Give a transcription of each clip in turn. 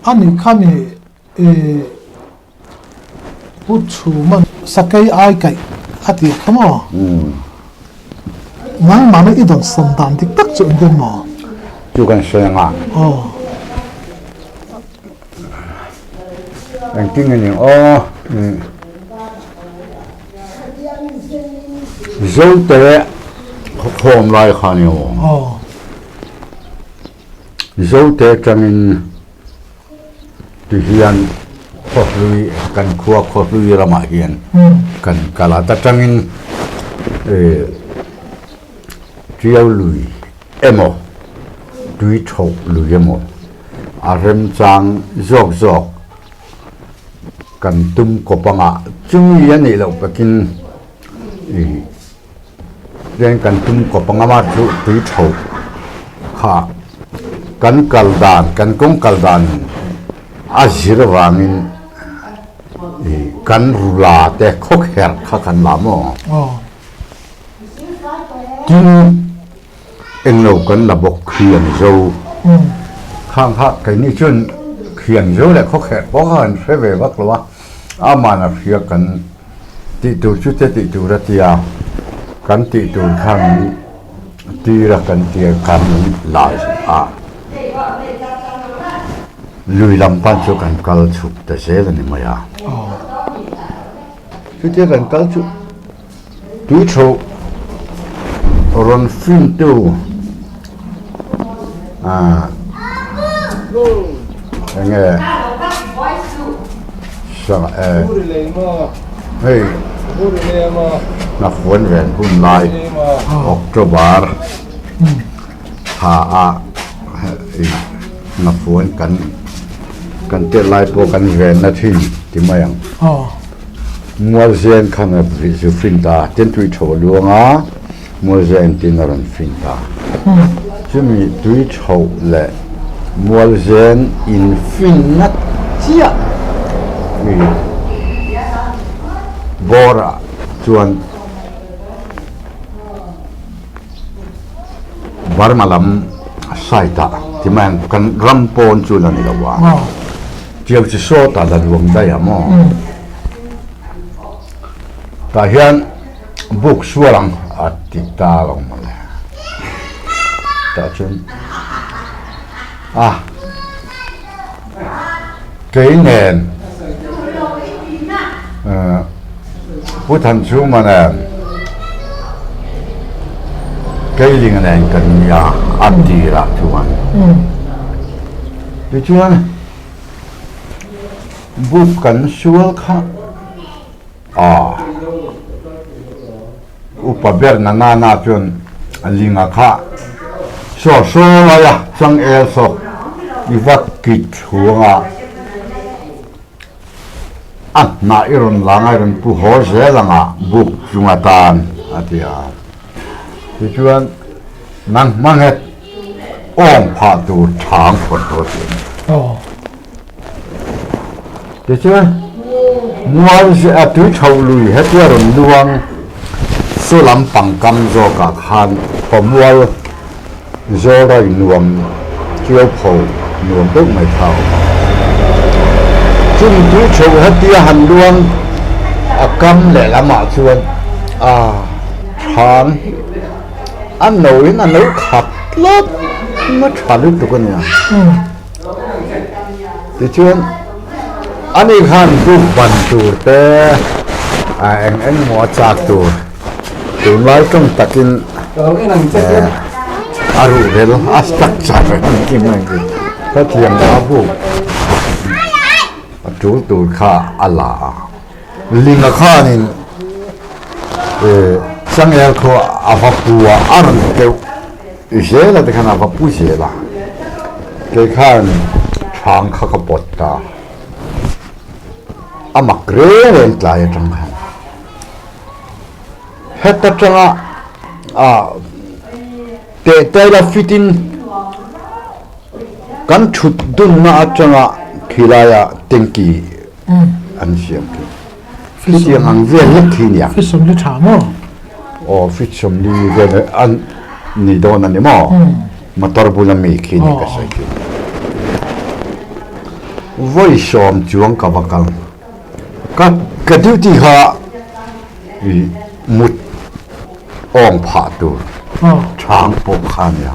anh ấy khăn này bút chú mà sakai ai cái hạt thì không à ngang mà nó ít đòn sầm đàn thì tắc chuyện gì mà chú cần xem à anh kinh nghiệm dấu tế hôm lại khá nhiều dấu tế trong in thì hiện khó lui cần khó lui ra mà hiện cần cả là ta trong in chiếu lui emo đuôi chậu lui emo rem trang dọc cần tum có bằng à chung yên này là cái kinh nên cần tum có bằng mà đuôi chậu ha cần kaldan cần công kaldan azir vangin cần rula te khóc her khá cần làm anh lâu cần là bọc khiển dâu khang khắc cái này chuyện khiển dâu lại khóc her có hơn sẽ về bắc lo mà là phía cần tị tụ chút tị tụ ra tia cần tị tụ khang tị ra cần tia cần lại lùi làm pan cho cần cal chụp để dễ là niệm ya cái tia cần cal chụp túi chụp rồi phim tu nghe sao hey na phun về phun lại October na phun cần tiết lại po cần về na thì mấy anh mua gen khang là vì phim ta tiền tuổi thọ luôn á mua gen tiền là phim ta chứ mi tuổi thọ lệ mua gen in phim nát chia bora chuan varmalam saita thì mang kan rampon chu là ni lawa chiều chỉ số ta là luồng đây à mo ta hian book sualang atita long ma ta chun cái nền bút thành chú mà nè cái gì này cần nhà ăn gì là chú anh thì chú anh bút cần xuống khác upaber na chun linga kha so la ya chang e so iwat ki chuanga na iron langa iron pu ho je langa buk chunga tan atia ti chuan mang het ong pha tu thang phot to ti ti chuan mual je a tu chau lui het ya ron luang số lắm bằng cam do cả khan mual do ra nuông chiếu phổ nuông tức mày thảo chung túi chầu hết tia hành luôn cam lệ lắm mà chuan thằng ăn nổi nó nấu khát lắm nó chả được tụi con nhà thì chuan anh ấy khan tu bàn tu te anh mua chạc tu tụi lái trong takin aru vel astak chave kim nang ki ta thiam da bu tu tu kha ala linga kha nin sangel kho avapua aran ke jela de kana avapu jela ke khan thang kha ka potta amakre ren tlai tang khan heta changa te la fitin kan thut dun na changa khilaya tenki an siam ki fitin ang ve lek khinia fisom le thamo fisom li ve an ni don ani mo motor bula mi khini ka sai ki voi som chuang ka vakal ka duty ha mut ong pha tu chang po khan ya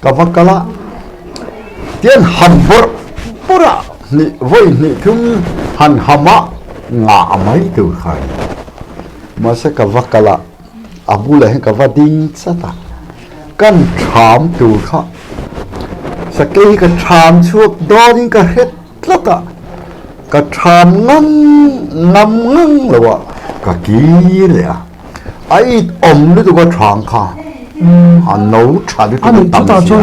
ka vakala tian han bor pura ni voi ni thum han hama nga amai tu khan masa ka vakala abula hen ka vading sata kan tham tu kha sakei ka tham chuak dorin ka het tlata ka tham ngam ngang lawa ka ki le a ai om lu tu ka thang kha an no tha du tu tam si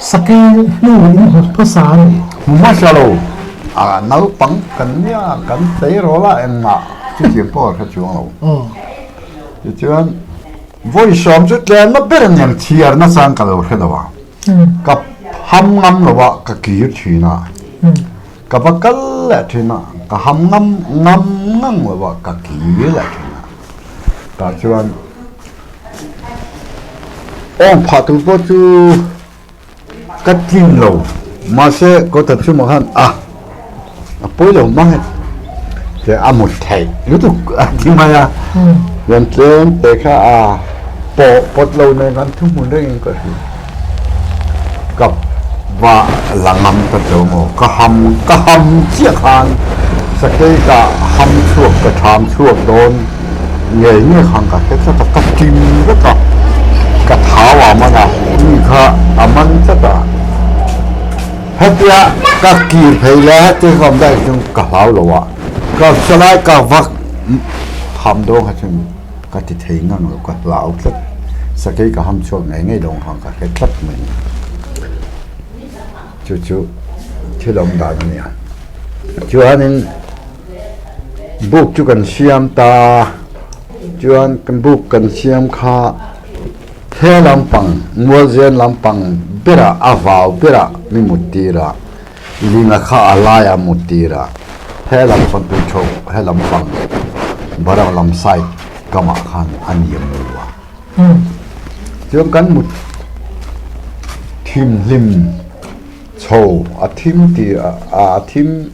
sakei nu in phasa ni masalo a nau pang kan nya kan sei ro la en ma chi chi po kha chuang lo chuan voi som chu tlen ma ber nyam thiar na sang ka lo hredawa ka ham ngam lawa ka kir thina ka bakal la thina ka ham ngam ngang lawa ka kir la thina ta chuan ong phatu po chu ka tin lo ma se ko ta chu ma han poi lo ma te amut thai lu tu ti ma ya yan tlen te kha pot lo ne kan thu mun re koกับว่าหลังนำกระโจมก็หำเชี่ยคานสเกยก็หำช่วงกระชามช่วงโดนเงยเงี้ยขังกับเฮ็ดซะก็จิ้มแล้วก็กระถาว่ามันนี่ค่ะมันซะก็เฮ็ดยะก็กีเพลแล้วที่ความได้จึงกะเฮาหรอวะก็สลายก็วักทำโดนให้จึงก็ติดเทงังแล้วก็เหลาซะสเกยก็หำช่วงไงลงขังกับเฮ็ดซัดเหมือนchúที่ลงดานเนี่ยchú anh nên buộc chú cần xem ta chú anh cần buộc cần xem kha thế làm bằng mua gen làm bằng bira avao bira mi mutira lina kha alaya mutira thế làm bằng tu chou thế làm bằng barang làm sai kama khan anh yếm mua chú anh cần mut thim lim châu thím thì thím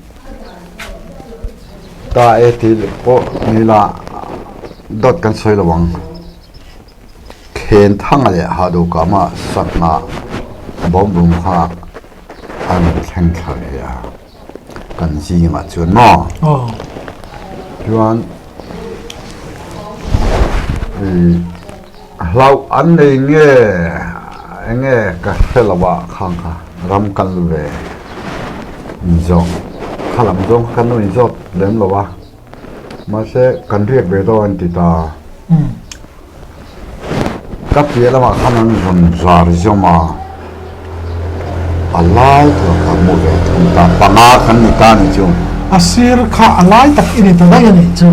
ta thì có như là đốt căn soi là bằng khen thăng lại hà đồ cả mà sẵn na bom bùng ha anh khen khởi à cần gì mà chuyện nó chuyện lâu anh này nghe cái thế là bà khang khang ram kan ve zo khalam zo kan no zo lem lo wa ma se kan riek ve do an ti ta ka pie la ma khanan zon zar zo ma alai to ka mo ve thum ta panga kan ni ta ni chu asir kha alai tak ini ta dai ni chu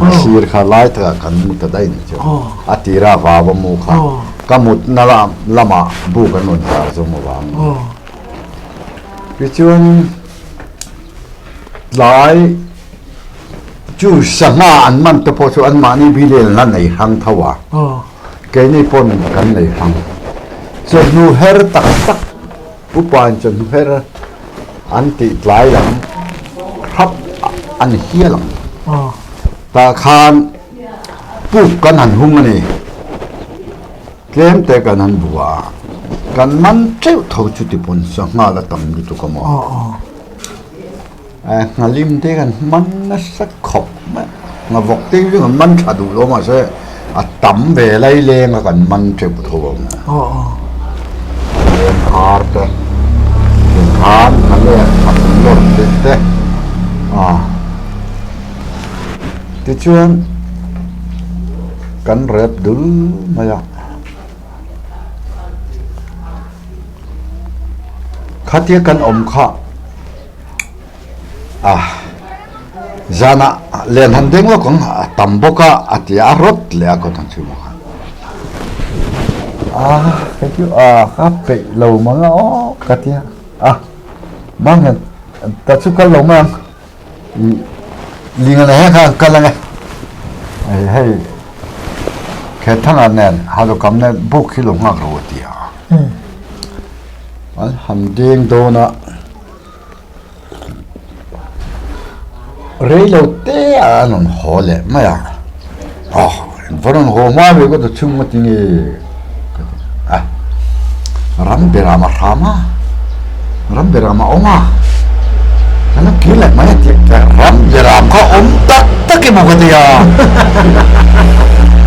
asir kha lai ta kan mu ta dai ni chu atira va ba mu kha ka mut na lama bu kan non ta zo mo wa cái chuyện lại chú sang anh man tập cho anh mà đi lên là này hàng thâu à cái này pon cái này hàng cho nu her tak tak upan cho nu her anh ti lại lắm khắp anh hia lắm ta khan bu kan han hung này kem te kan han bua kan man treo thau chu ti pon sa nga la tam du tu ka mo ngalim te kan man na sa khop ma nga vok te ri kan man tha du lo ma se tam ve lai le nga kan man treo pu tho ma har te han na le kan lor te ti chuan kan rep du ma ya khát thiết căn ôm khá zana lên hành đinh lo cũng tầm bốc thì rốt lẹ có thằng chú mà cái chú khắp bị lầu mà nó khát thiết mang hình ta chúc cái lầu mang liền này ha cái này hay cái thằng anh này họ được cầm này bốc khi lồng ngạc rồi thì hành đinh đồ nè rei lo te anon hole maya varon ho ma ve ko to chung ma tingi ram berama oma kana kila maya ti ram beram ka om tak tak mo ka dia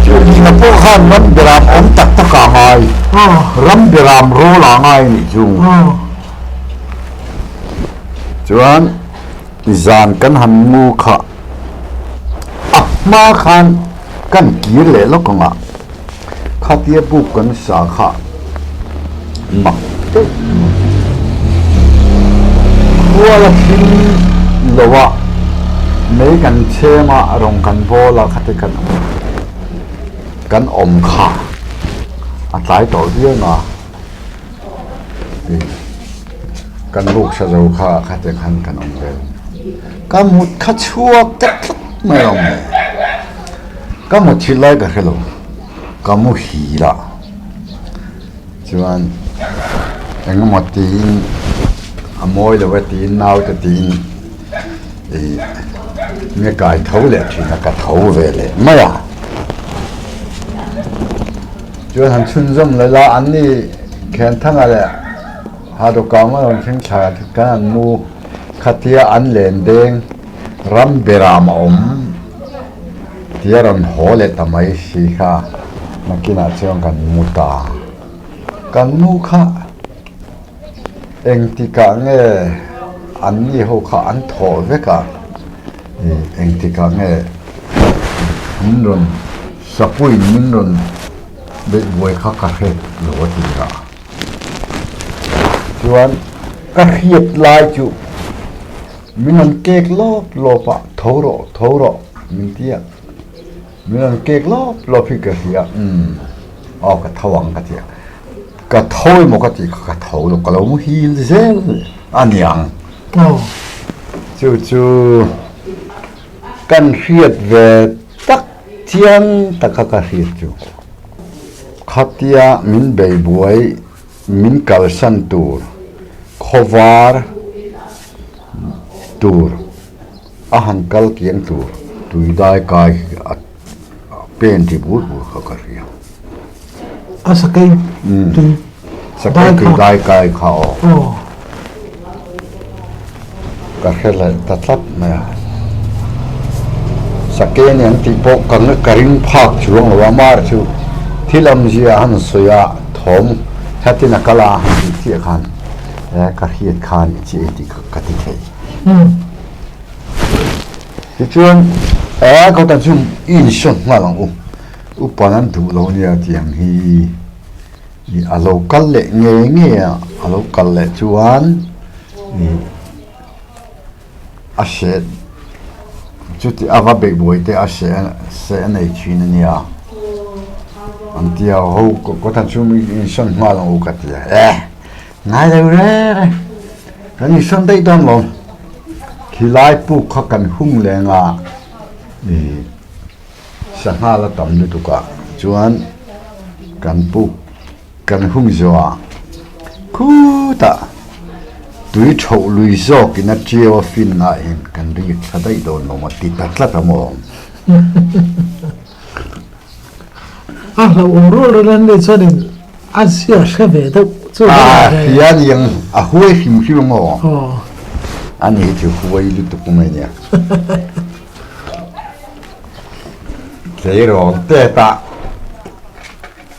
chu ni na po khan ram beram om tak tak ka ngai ram beram ro la ngai ni chu chuan izan kan han mu kha ma khan kan kir le lo konga khatia bu kan sa kha ma wala thin lowa mấy kan chema rong kan bola khate kan om kha a tlai to dia na kan luk sa zo kha khate kan om vel ka mut kha chuak tak mai om ka mu thilai ka hello ka mu hi la chuan engemaw tin amoi le tin nau te tin nghe cài thấu lệ thì là cả thấu về lệ mày à chưa thằng xuân dâm lại lo ăn đi khen thằng à lệ hà đồ cao mà làm sinh trà thì cái ăn mu khát tia ăn lên đen ram beram om tia ram hồ lệ tầm ấy xí kha mà kia là chơiกันmu taกันmu kha anh thì cả nghe ăn gì hồ kha ăn thổ với cả anh thì cả nghe mình rồi sapui mình rồi bị vội khắc cả hết lúa thì ra chuan cái hiệp lại chú mình ăn kẹt lốp à thấu rọ mình tiếc mình ăn kẹt lốp thì cái gì cái thawang cái gì cái thối một cái gì cái thấu được cái lâu hi dễ anh yang chú kan hiệt về tắc thiên tắc các hiệt chú khatia min bei buai min kalsan tur khovar tur ahan kal kieng tur tui dai kai pen ti bur ka ria asakai sakai tui dai kai khao ka khela tatlat ma sake ne anti po kang karing phak chuang wa mar chu thilam zia han soya thom hatina kala ti khan ka hiat khan chi ti ka ti thei ti chuan ko ta chum in shon ma lang u panan du lo nia tiang hi ni alo kal le nge alo kal le chuan ni a shed chuti ava big boy te a se nei chin nia antia ho ko tan chumi in son ma long ka tia ngai le re kan ni son dei don lo khilai pu kha kan hung le nga ni sanga la tam ni tu ka chuan kan pu kan hung zoa khu ta tui thâu lui zo kina chiao fin na in kan ri thadai do no ma ti tatla tamo la umro ran le chodin asia shave da chu hian yang a huai him mo ani ti huai lu tu kumenya zero te ta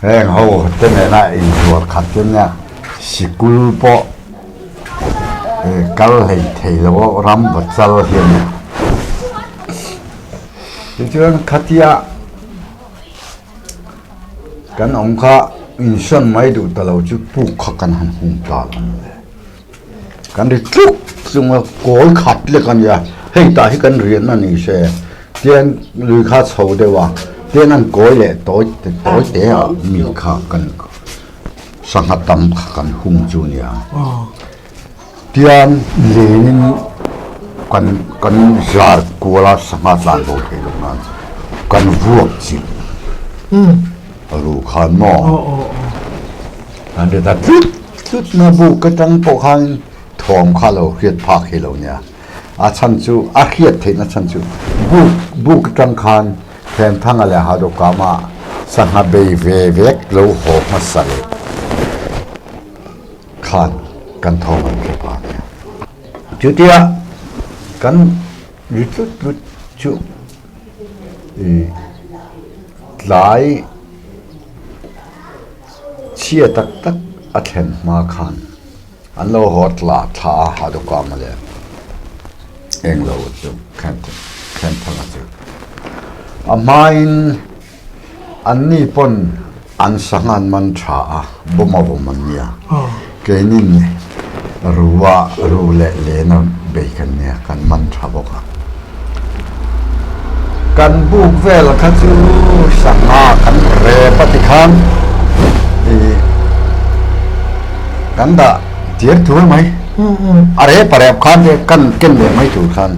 heng ho te ne na in zuar khatem nya sikul po kal hei thei lo ram bachal hian chuan khatia kan ongkha insan mai du talo chu pu kha kan han hung ta kan ri tluk sunga kol khat le kan ya hei ta hi kan rian na ni se tian lui kha chho de wa tian an koi le toi te a mi kha kan sangatam kan hung chu nia tian lenin kan jar kuala sama tlan bo ke lo na kan vuak chi aru khan mo ande ta tut na bu ka tang po khan thom kha lo hiat pha ke lo nya a chan chu a khiat the na chan chu buk tang khan then thang ala ha do kama sangha be ve vek lo ho ma sale khan kan thong an ke pa chu tia kan ritut chu lai chia tak tak a then ma khan an lo hot la tha ha do kama le eng lo chu kan thang chu a main an ni pon an sangan man tha boma man nia ke nin ruwa rule le na be kan nia kan man tha boka kan buk vel kha chu sanga kan re pati khan kan da tier thu mai are pare khan de kan ken le mai thu khan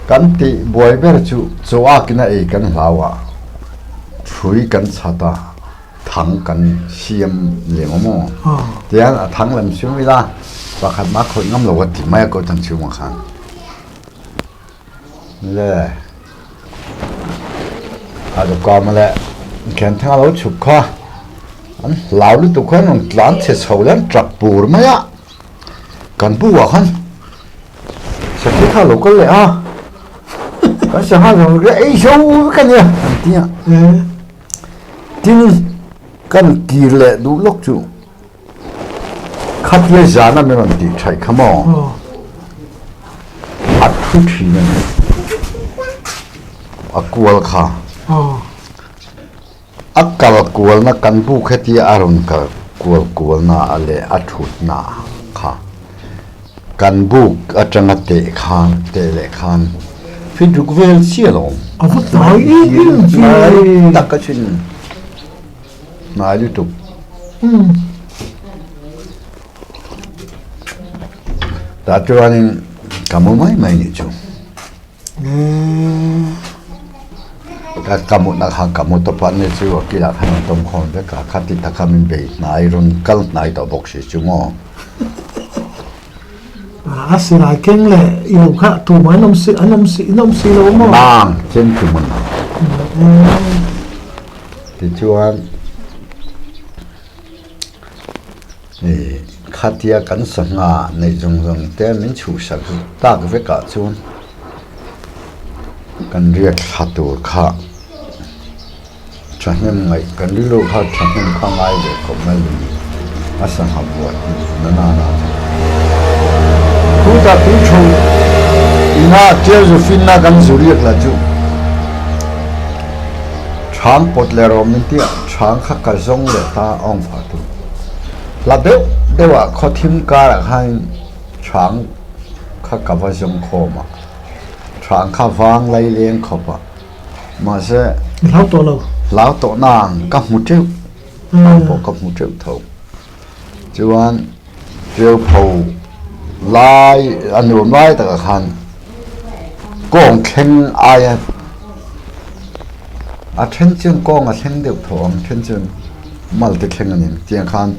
kan ti boy ber chu chowa kina e kan hlawa thui kan chata thang kan siam le mo tian a thang lam siu la pakhat ma khoi ngam lo ti mai ko tang chu ma khan le a do ka ma le ken thang lo chu kha an lao lu tu khan on tlan che cholan trak pur ma ya kan bu wa khan sa ki kha lo ko le a kan sa ha lo ge ei shou kan ya tia tin kan ki le du lok chu khat le jana me man ti thai khamo at thu thi na akwal kha akal kwal na kan bu khati aron ka kwal na ale athut na kha kan bu atanga te khan te le khan fit du vel sielo avat dai in takachin na lu ta tuanin kamu mai ni chu ka kamu na ha kamu to pa ne chu ki la khan tom khon de ka khati takamin be na iron kal nai to box chu mo asira keng le yêu kha tu ma nom si lo mo mang chen chu mun ti chuan khatia kan sanga nei jong te min chu sak ta ka ve ka chun kan riak khatu kha chahnem ngai kan li lo kha chahnem kha ngai de ko mal asa ha bo na ku ta tu chu ina Josephine na kan zuriak la chu chang pot le rom ni tia chang kha ka zong le ta ong pha tu la dewa kho thim ka ra khain chang kha ka va zong kho ma chang kha wang lai leng kho pa ma se lao to nang ka mu treu po ka mu treu tho chuan treu pho lai anu mai ta khan kong khen ai a then chen kong a then deuh thom then chen mal te khen anin tiang khan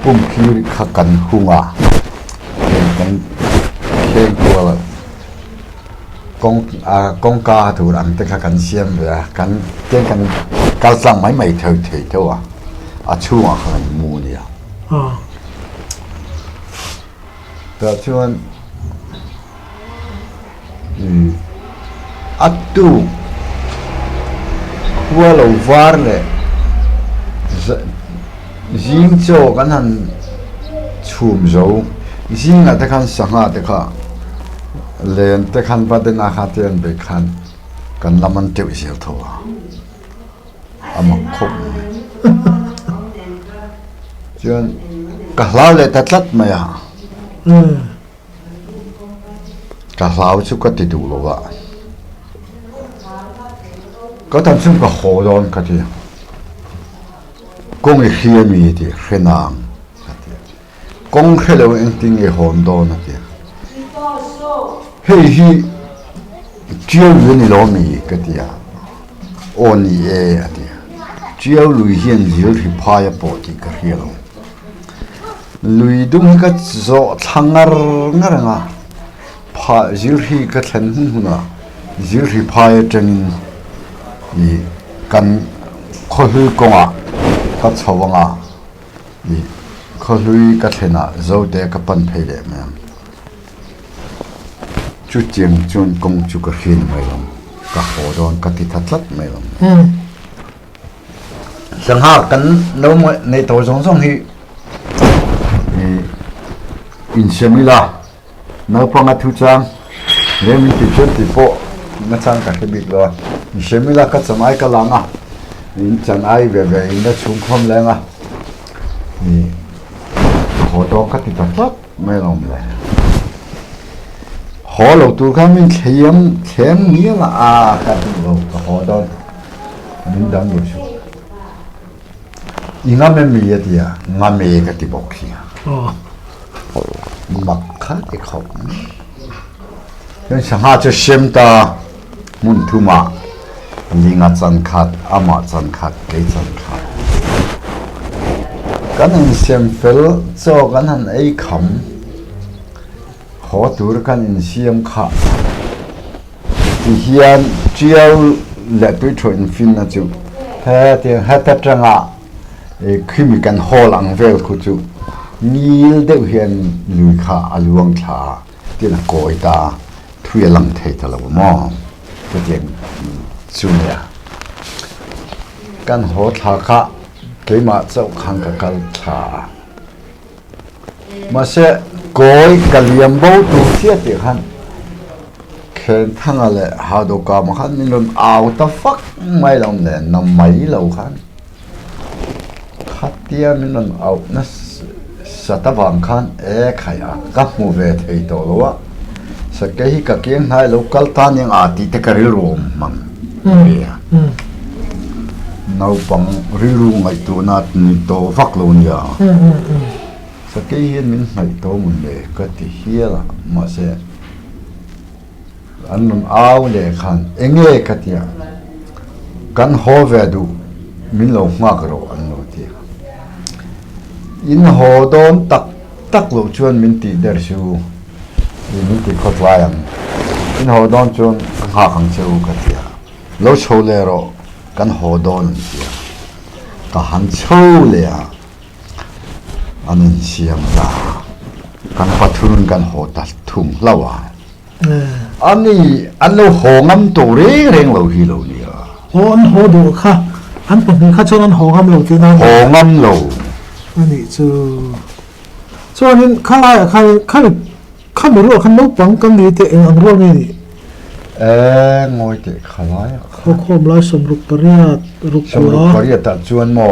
pum khi kha kan hunga kan khen ko kong ka thu rang te kha kan siam ra kan ten kan kal sang mai thei theu a chuwa khan mu ni ta chuan atu khua lo var le jing cho kan han chum zo jing a te khan sanga te kha len te khan ba den a kha ten be khan kan laman teu sil tho ama khop chuan ka hlau le ta tlat ma ya ka hlau chu ka ti du lo wa có thằng xung có hồ đòn cái gì công nghệ khi mi thì khi nào công khai lâu anh tin cái hồn đòn cái hey hi chiếu luyện lo mi cái gì ôn ye cái chiếu luyện hiện diệu thì phai bỏ thì cái gì lo luyện đúng cái zo thăng ngar ngà pha zilhi ka thlen huna zilhi phai tengin I kan kholui konga ka chawanga I kholui ka thlena zode ka pan pheile mem chu chiang chun kong chu ka hin mai lam ka hodon ka ti thatlat mai lam sangha kan no mo nei to song song hi in semila no panga thu chang remin ti chen ti po na chang ka ke big lo in semila ka chamai ka langa in chan ai ve ve in da chung khom lenga ni hodon ka ti thatlat mai lam le họ lầu tu khám mình kém nghĩa là các lầu họ đó mình đang được chứ ingam em mía thì ngam mía cái tí bọc kia mặc khát cái khẩu nên sáng ha cho xem ta muốn thu mà nhưng ngắt chân khát ama chân khát cái chân khát cái này xem phèo cho cái này ấy khẩm họ tuổi kan in siam kha thì hiền chiêu lệ tuổi chuẩn phim là chú thế thì hết tất cả khi mình cần họ lặng về của chú nhiều đều hiền lùi kha aluang kha thì là coi ta thuê lặng thấy thật là mò cái chuyện chú nè kan họ thà kha cái mà cháu khang cả cái thà mà sẽ coi cái liềm bao tu thiết thì hắn khen thằng là hà đồ cả mà hắn mình luôn ảo ta phát mấy lòng này nằm mấy lâu hắn khát tia mình luôn ảo nó sát ta vàng hắn khai à các mùa về thấy tổ lo sa cái cái kiêng hai local ta những tí te cái rùm mang về nấu bằng rùm ngày tu nát tổ phát luôn ya sa cái hiền mình ngày tổ mình để cái thì hiền là mà sẽ anh nằm áo để khăn anh nghe cái thì căn hồ về đủ mình lâu ngạc rồi anh nói thì in hồ đón tắc lâu chuan mình tì đỡ siêu mình tì khót lại anh in hồ đón chuan ngạc hàng siêu cái thì lâu sâu lẹ rồi căn hồ đón thì cả hàng sâu lẹ anh xem ra căn phát thun căn hồ tát thùng lâu à anh lâu hồ ngâm tổ reng lâu hi lâu nè hồ anh hồ đồ kha anh bận kha cho anh hồ ngâm lâu thế nào hồ ngâm lâu anh ấy cho anh kha lại kha mới rồi kha nấu bằng cái gì thì anh luôn này ngồi thì khá lại không lại sum rục paria ta chuan mò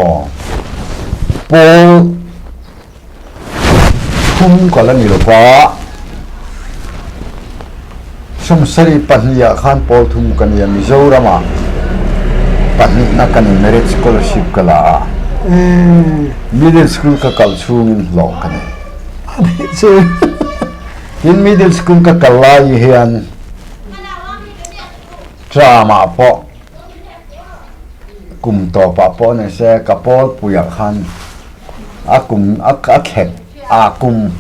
po thum có là nhiều quá sum sari pahnia khan po thum kan ya Mizoram pahni na kan merit scholarship kala middle school ka kalchung lo kan in middle school ka kalai hian drama po kum to pa po ne se kapol puya khan akum akhet akum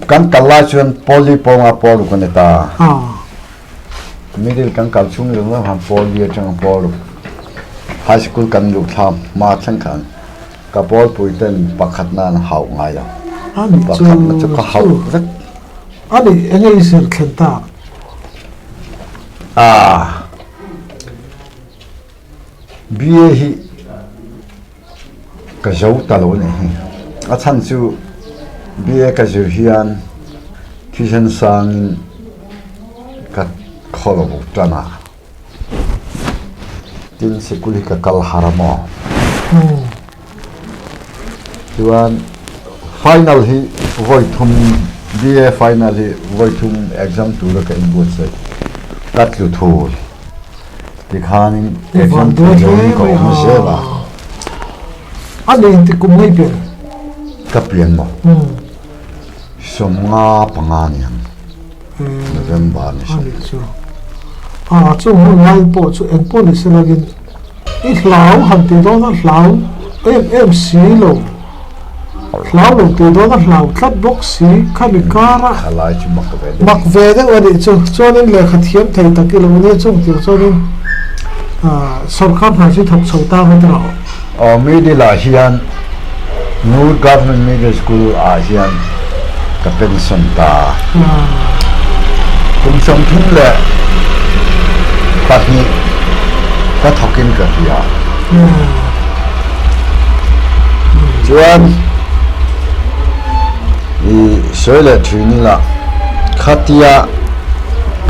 kan kalai chuan poli ponga polu kan ta middle kan kalchung lo han poli chang polu high school kan lu tham ma thang khan kapol puiten pakhat nan hau ngai la pakhat na chu ka hau rak anh ấy sẽ khen ta bia hi ka zo ta lo ne a chan chu bia ka zo hian thisan sang ka kholo tana tin sekuli ka kal haramo tuan final hi voi thum bia final hi voi thum exam tu ra ka inbot sai kat lu thul dikhanin exam tu ko ma se ba anh ấy thì cũng ngay biển ka pian mo somnga panganian November ni so chu ngay po chu en po ni se lagin i hlau han ti do na hlau em xí lo เราหลุดตัวโดนเราทัดบ็อกซี่ข้ามีการะ อะไรจุมักเวด มักเวดวันนี้ช่วงนี้เลยขัดเทียมไทยตะกี้เราเนี่ยช่วงที่ช่วงนี้สอบข้ามหาที่ถกโซตาไม่ตลอดอ๋อมีดีละเฮียนนูร์ government middle school อาเฮียนก็เป็นสันตาคุณสมทุนเลยปัจจุบันก็ทกินกับยาจวนอีสวยเลยทีนี้ละขัดยา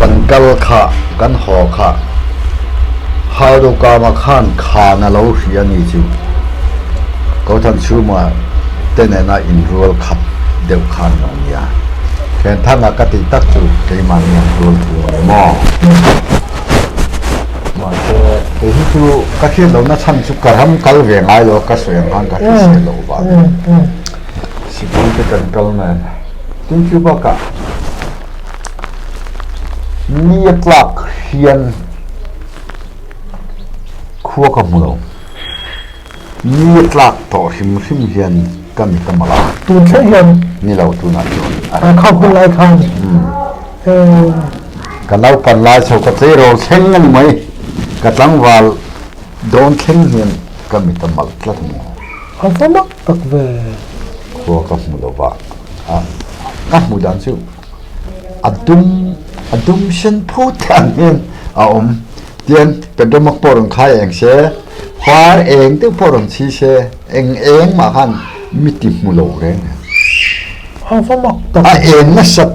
กันกัลขะกันหอขะฮาดูกามาขันขานาโลเฮียนี่จูเขาทำชูมาเต้นน่าอินรัวขับเดือดขันน้องยาแค่ทั้งอากาศตักจูเกี่ยมันยังรัวรัวมอมาเจอที่จูก็คิดเราน่าชันจุกกระทำกัลเวียงไงเราก็สวยงามก็คิดเสียเราบ้างสิบุญจะกันกัลแมนถึงจูบอกกะมีหลักเฮียนขั้วกับมือมีหลักต่อหิมเฮียนก็มีกำลังตูนเชียนนี่เราตูนัดอยู่เข้าคุณไล่ทางกันเราปันลายโชกเตโรเช่งกันไหมกันตั้งวาลโดนเช่งเฮียนก็มีกำลังลัดมืออันนั้นตักเวขั้วกับมือเราบ้ามือดันซิวอดุมเช่นพูดกันเนี่ยเดียนเป็นตัวมักปอร์งขายเองเช่ควาเองตัวปอร์งชีเช่เองมาขันมิติมุโลเร่เนี่ยอันนั้นตักเองนะสัต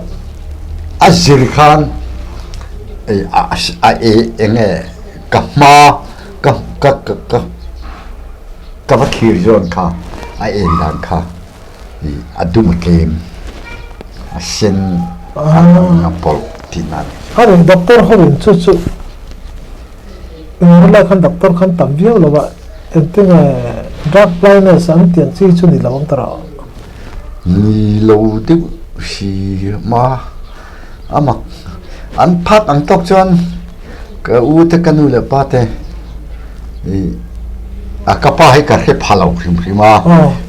จิริขันเองกับมากับคิริจอนค่ะเองดังค่ะอดุมเกมเช่นนับปอลที่นั่นฮะเรื่องด็อกเตอร์เขาเรียนชุดเราคันด็อกเตอร์คันตั้งเยอะเลยว่าเอ็นติ้งดรักไลน์สังเกตที่ชุดนี้เราต้องตระนี่เราดูสิมาอันพัดอันตกจนก็อุตกันนู่นเลยป้าเต้ก็ป้าให้กันให้พาเราพริมา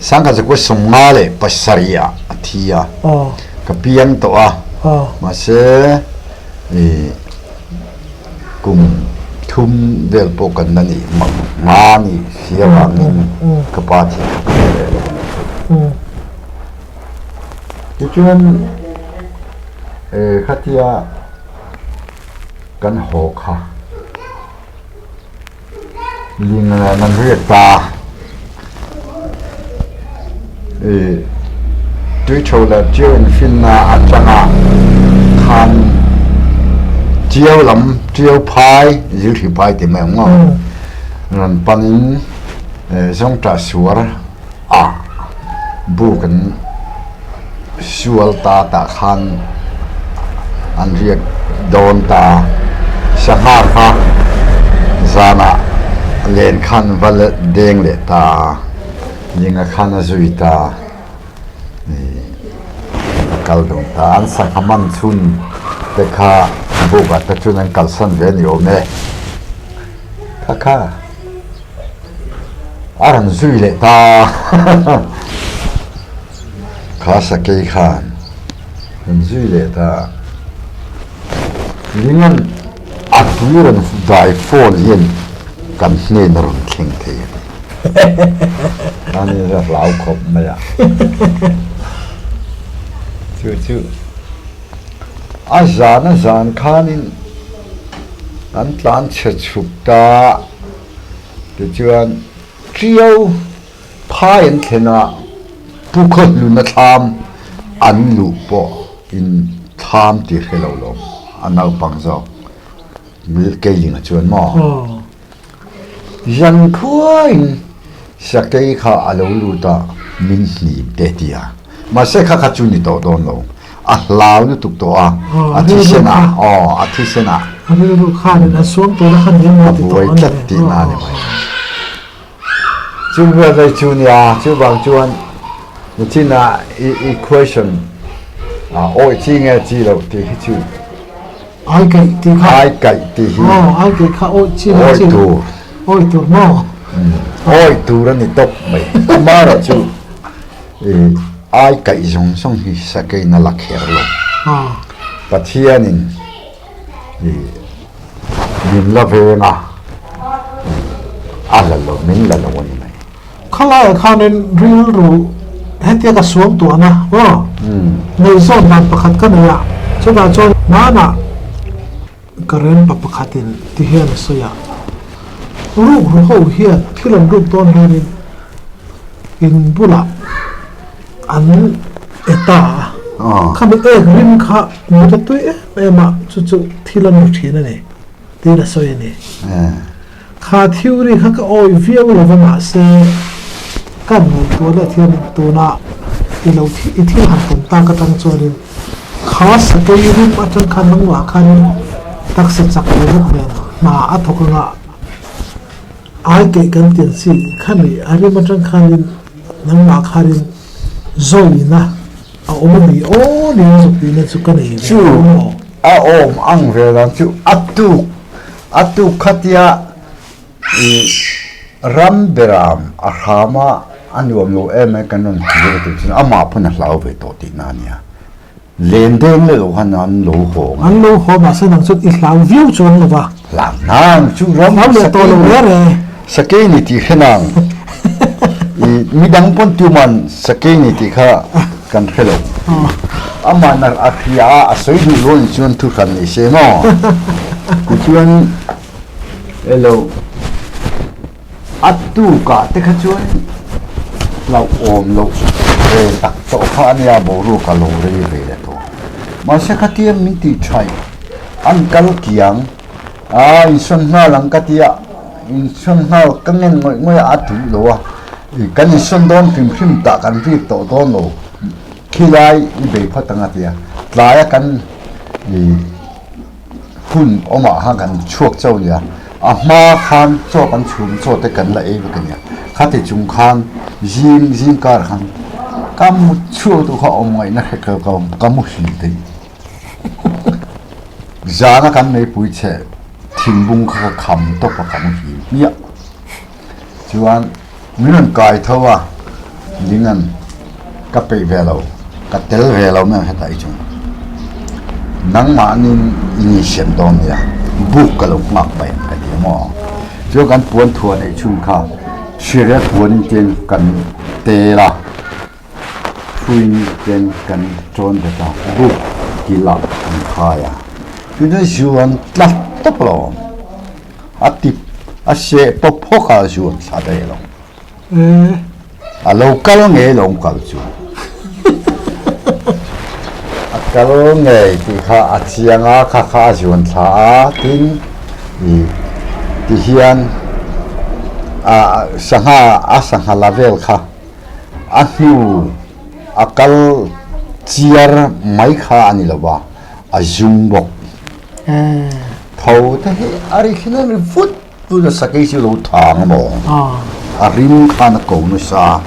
สังกัดจะก็สมงาเลยปัสสริยาที่ก็เพียงตัวมาเสกุมทุ่มเดลโปกันนั่นนี่มานี่เสียว่านี่ก็ป้าที่ที่จวนขัดยากันหอกค่ะลิงนั่นเรียกตาด้วยโชว์แล้วเจ้าฟินนาอาจารย์คันเจียวลำเจียวพายยืดที่พายที่แม่งนั่นปันสงตาสวรบุกันสวลตาคันอันเรียกโดนตาสหาค่ะซานะเลนคันวัลเดงเลตายิงคันจุยตากัลดงตาอันสักมันชุนเด็กข้าบุกตะชุนันกัลสันเวนอยู่เน่ข้าอันจุยเลตาข้าสักกี่ขันอันจุยเลตาลิงันอัดวิรันได้โฟนยินกันเนนรุนเข่งเทียนอันนี้เราเล่าครบไหมอ่ะชื่ออาจารย์ข้านินอันหลานเชิดฉุกตาเดี๋ยวจวนเที่ยวพายันเทน่ะผู้คนลุนธรรมอันลุปออินธรรมที่เขลาลงอันเอาปังจอกมีเกี่ยงจวนหม้อยันคุยสักเกี่ยข้าอาลูลูตามินนีเดียมาเสกข้าจุนิโตโดนลงลาวนี่ตุกตัวที่เสนาที่เสนาอันนี้ลูกค้าเนี่ยสวมตัวแล้วคันยังมาติดต่อจัดตีนาเนี่ยไหมจุนเรื่องอะไรจุนยาจุบางจวนที่น่ะequationโอ้ยที่ไงที่เราที่จุไอ้ไก่ที่ข้าไอ้ไก่ที่ไอ้ไก่ข้าโอ้ยที่โอ้ยตัวหม้อโอ้ยตัวนี่ตกไหมมาแล้วจู ai kai zong song hi sakai na lakher lo pathianin min la venga ala lo min la lo ni mai khala khanen real ro hetia ka suam tu na nei zon na pakhat ka na chu na chon na karen pa pakhatin ti hian soya ru ho hian thilon ru ton hian in bula an eta kami rim kha mo ta tu ma chu thilon mu thina ne ti la soya ne kha theory kha ka oi viau lo ma se kan mo to la thian tu na i lo thi i thi han ton ta ka tang chorin khas ke rim atan khan nang wa khan tak se chak le me ma a thok nga ai ke kan tin si khan ni ari ma tang khan nang ma kharin zoi na a omni o ni zu pi na chu ka nei chu a om ang ve lan chu atu khatia ram beram a hama anuam lo em kanon ki tu chin ama phuna hlau ve to ti na nia len deng le lo han an lo ho ma se nang chu i hlau view chon lo ba lang nang chu ram le to lo re sakei ni ti khenang i midang pon tu man sakei ni ti kha kan khelo ama na akhia a soi du lo ni chon tu khan ni se no ku chuan hello atu ka te kha chuan lau om lo re tak to kha ania bo ru ka lo re ve le to ma se kha tiam min ti thai an kal kiang in son na lang ka tia in son na kangen ngoi atu lo wa kan in son don phim ta kan ri to don lo khilai i be phatanga tia tlaya kan hun oma ha kan chuak chau lia a ma khan cho kan chum cho te kan la e bu kan ya khati chung khan jing kar khan kam chu tu kha om ngai na kha ka kam hi te jana kan nei pui che thimbung kha kham to pa kam hi ya chuan minan kai thawa lingan ka pe velo ka tel velo me ha tai chung nang ma nin ini shem dom ya buk ka lo mak bai ka di mo chu kan puan thuan ai chung kha shire thuan chen kan te la fuin chen kan chon da ta buk ki la an khaya chu ne juan tla top lo atip a she po pho ka juan sa dai lo a lo kal nge lo kal chu kal nge ti kha a chianga kha juan tha tin ti hian sangha level kha anu akal chiar mai kha ani lawa azumbok thau te ari khinan fut tu da sakai si lo thang mo arim khan ko nu sa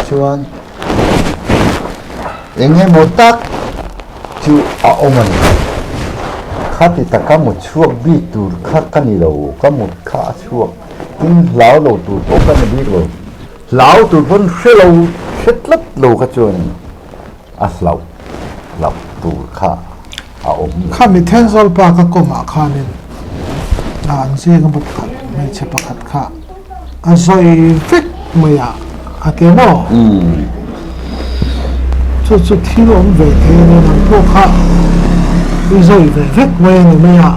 chuan enge motak chu a oman khati takamu chuak bi tur kha kani lo kamut kha chuak tin lao lo tu to kan bi lo lao tu bon khelo khetlat lo kha chuan aslau lau tu kha a om kha mi tensol pa ka koma khanin an se ka buk khat mai che pakhat kha a zoi fik maya atemo chu thilom ve the ne nan to kha i zoi ve vek mai ni maya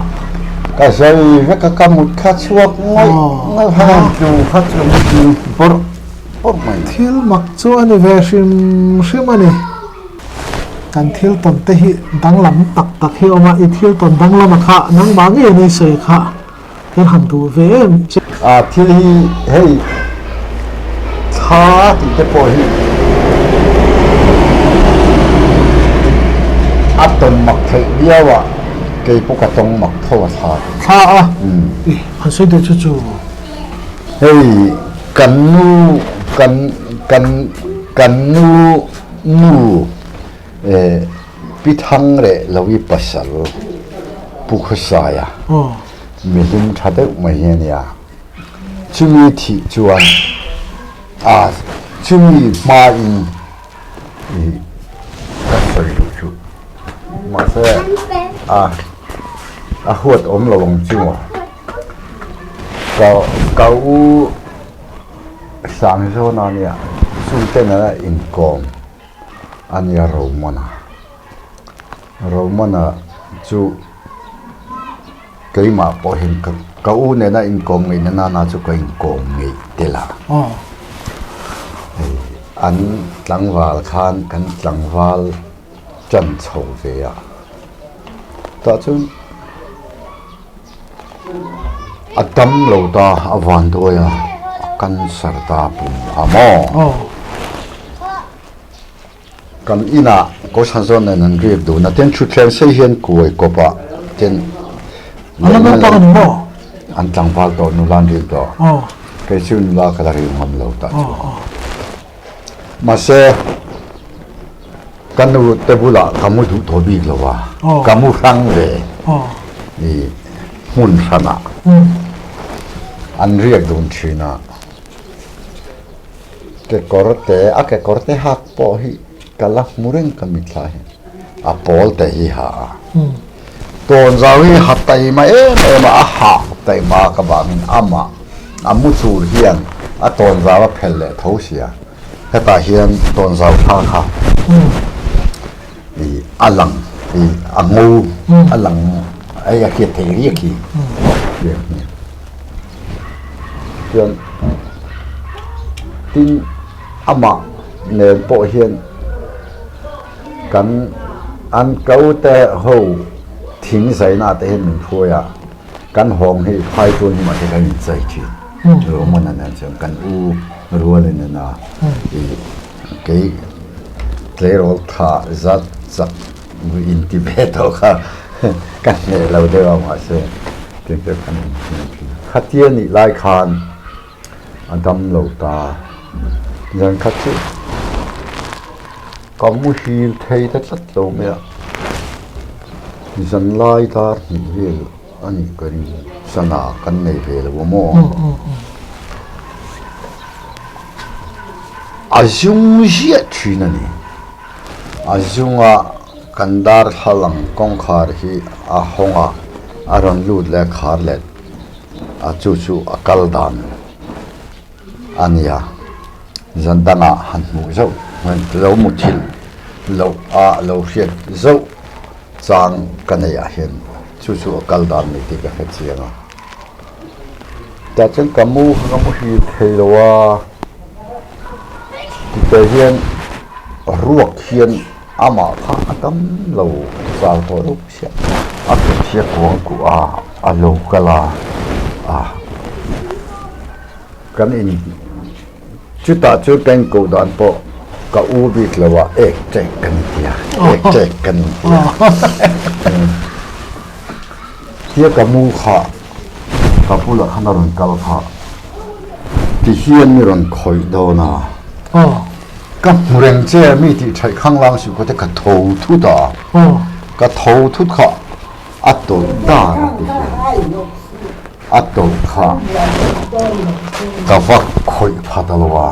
ka zoi ve ka kamut kha chuak ngai han chu kha chu por mai thil mak chu ani ve shim ani kan thil ton te hi danglam tak hi oma i thil ton danglam kha nang ma nge ni se kha kan han tu ve thil hi hei tha ti te po hi aton mak thei diawa ke poka tong mak thawa tha a han sei de chu hei kan nu pithang re lawi pasal pukhsaya milum thade mai ya chumi thi chuan chumi ma in ka soi lu chu ma se huat om lawang chu ka u sang so na nia su te na in kom ania romana chu keima po hin ka u ne na in kom ngai na chu ka in kom ngai tela an tlangwal khan kan tlangwal chan chho ve ya ta chun atam lo ta awan do ya kan sarta pum amo kan ina ko sanzon nan grip do na ten chu tlen sei hian kuai ko pa ten alam ta kan mo an tlangwal to nu lan ri to ke chun la ka ri ngam lo ta mase kan nu te bula kamu du to bi lo wa kamu rang le ni mun sana an riak dun china ke korte hak po hi kala mureng kamitla hi a pol te hi ha ton zawi hatai ma ma ha tai ma ka ba min ama amu chur hian a ton zawa phelle thosia heta hian ton zaw tha kha i alang i angu alang ai a ki te ri ki hian tin ama ne po hian kan an kau te ho thing sai na te hin phuya kan hong hi phai tu ni ma te kan sai chi ro mon nan chang kan u ro le na ke klero tha zat zat mu in tibet kha kan ne lo de wa ma se ke kan khatia ni lai khan adam lo ta yang khati kamu hil thei ta chat lo me zan lai ta ni ve ani kari sana kan nei ve lo mo azung hia thina ni azunga kandar halang kong khar hi a honga aron lut le khar le a chu akal dan ania zandanga han mu zo man lo mu thil lo hiat zo chang kanaya hian chu akal dan ni ti ka het chianga ta chen kamu hi theilowa ti pe hian ruak hian ama kha atam lo sal to rup sia a ke sia kuang ku a lo kala kan in chuta chu ten ko dan po ka u bi tlawa ek tek kan tia tia ka mu kha ka pula hanaron kal kha ti hian ni ron khoi do na ka mureng che mi ti thai khang lang su ko te ka thou thu da ka thou thu kha atto da atto kha ka va khoi phatalwa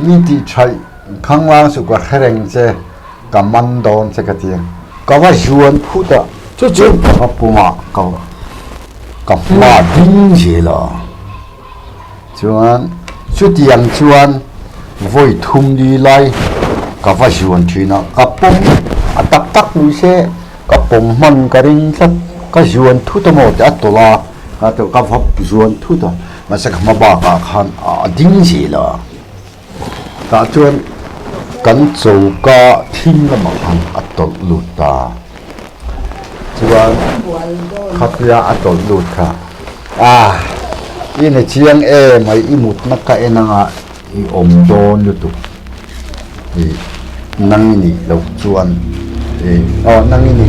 mi ti thai khang lang su ko khereng che ka man don che ka ti ka va juan phu da chu ka puma ka ma ding je la chuan chu tiang chuan voi thum đi lai ka va juan thina ka pom atak tak nu se ka pom man ka ring thlat ka juan thu ta mo ta tola ka to ka va juan thu ta ma sa ma ba ka khan a ding ji la ta chuan kan chou ka thing la ma khan atol lu ta chuan khatia atol lu kha ine chiang mai imut na ka enanga i om don lu tu nang ni lo chuan nang ni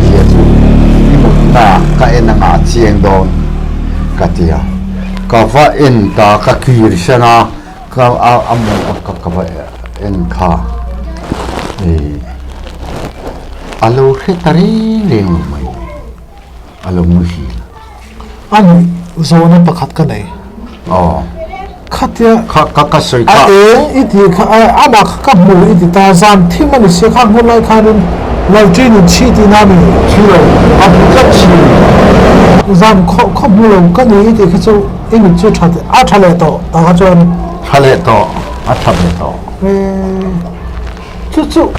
chia chu imut na ka enanga chiang don ka tia ka va en ta ka kir sana ka amu ka va en kha alo khetari leng mai alo mu hi ani zona pakhat ka nei khatia ka soi a ka iti ama ka mu iti ta zan thimani se kha ngolai khanin laltrin chi ti nami chilo abu ka chi zan kho mu lo ka ni iti kha chu imi chu that a thale to ta ha chuan thale to a thale to chu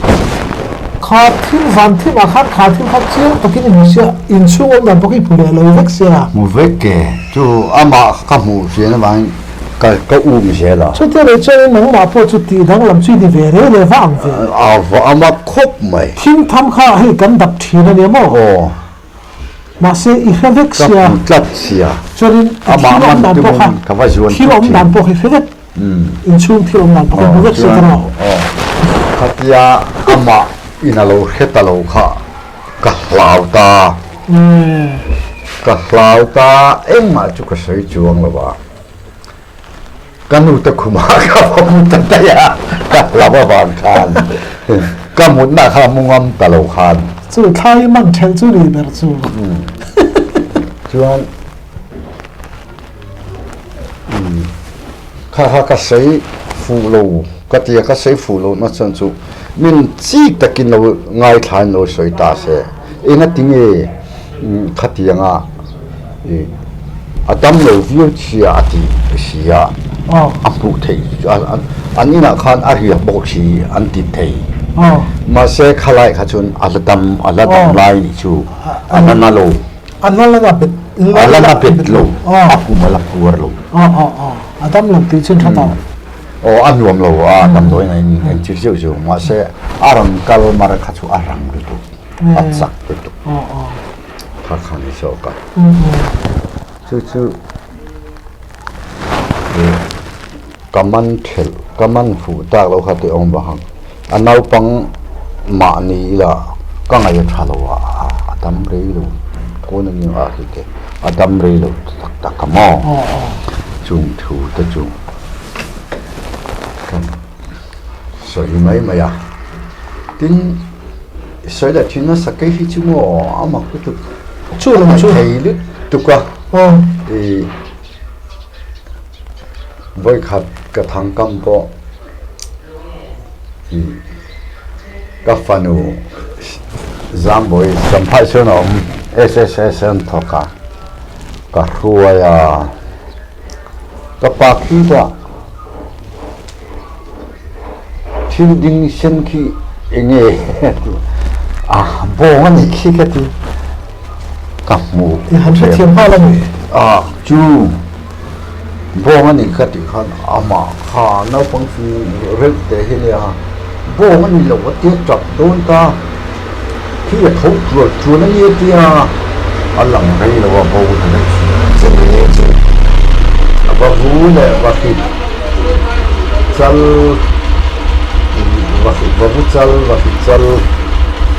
kha thim zan thim a kha thim kha chiang takin ni sia in chung om dan poki phule lo vek sia mu veke chu ama ka mu se na bang ka mi se la chu te le chen nang ma po chu ti dang lam chui di ve re le wang ve ama khop mai thim tham kha hi kan dap thina ne mo ma se I vek sia tlat sia chuan ama man tu ka va zuan thim om dan po hi fet in chung thim om dan po hi vek sia no khatia ama inalo hetalo kha ka hlauta ka hlauta emma chu ka sei chuang lo ba kanu ta khuma ka mu ta ta ya ka laba bang khan ka mun na kha mungam talo khan chu thai man thel chu ri ber chu chuan ka sei fu lo ka tia ka sei fu lo na chan chu min chi takin lo ngai than lo soi ta se ena tinge khatia nga adam lo view chia ati sia apu thei anina khan a ria bok chi an ti thei ma se khalai kha chun aladam lai ni chu anana lo anala pet lo aku mala puar lo adam lo ti chen thata an nuam lo tam doi nai en chi chiu chiu ma se aram kal mar kha chu aram lu atsak tu kha khani so ka chu kaman thel kaman fu ta lo kha te ong ba hang anau pang ma ni la ka ngai thalo wa adam re lu ko na ni a ki ke adam re lu tak tak ka mo chung thu ta chung soi mai maya tin soi da thina sakai hi chu mo ama ku tu chu lo chu thei lu tu ka voi khat ka thang kam ko ka fanu zamboi samphai sonom SSSN thoka ka ruaya ka pakhi da ding sen ki enge bo ngani ki ka ti ka mu han se thiam pa la ni chu bo ngani ka ti khan ama kha na pang fi rel te he le bo ngani lo wa ti chap don ta ki ya thok chu na ni ti alang rei lo wa bo na chi ba hu le wa ki chal vabuchal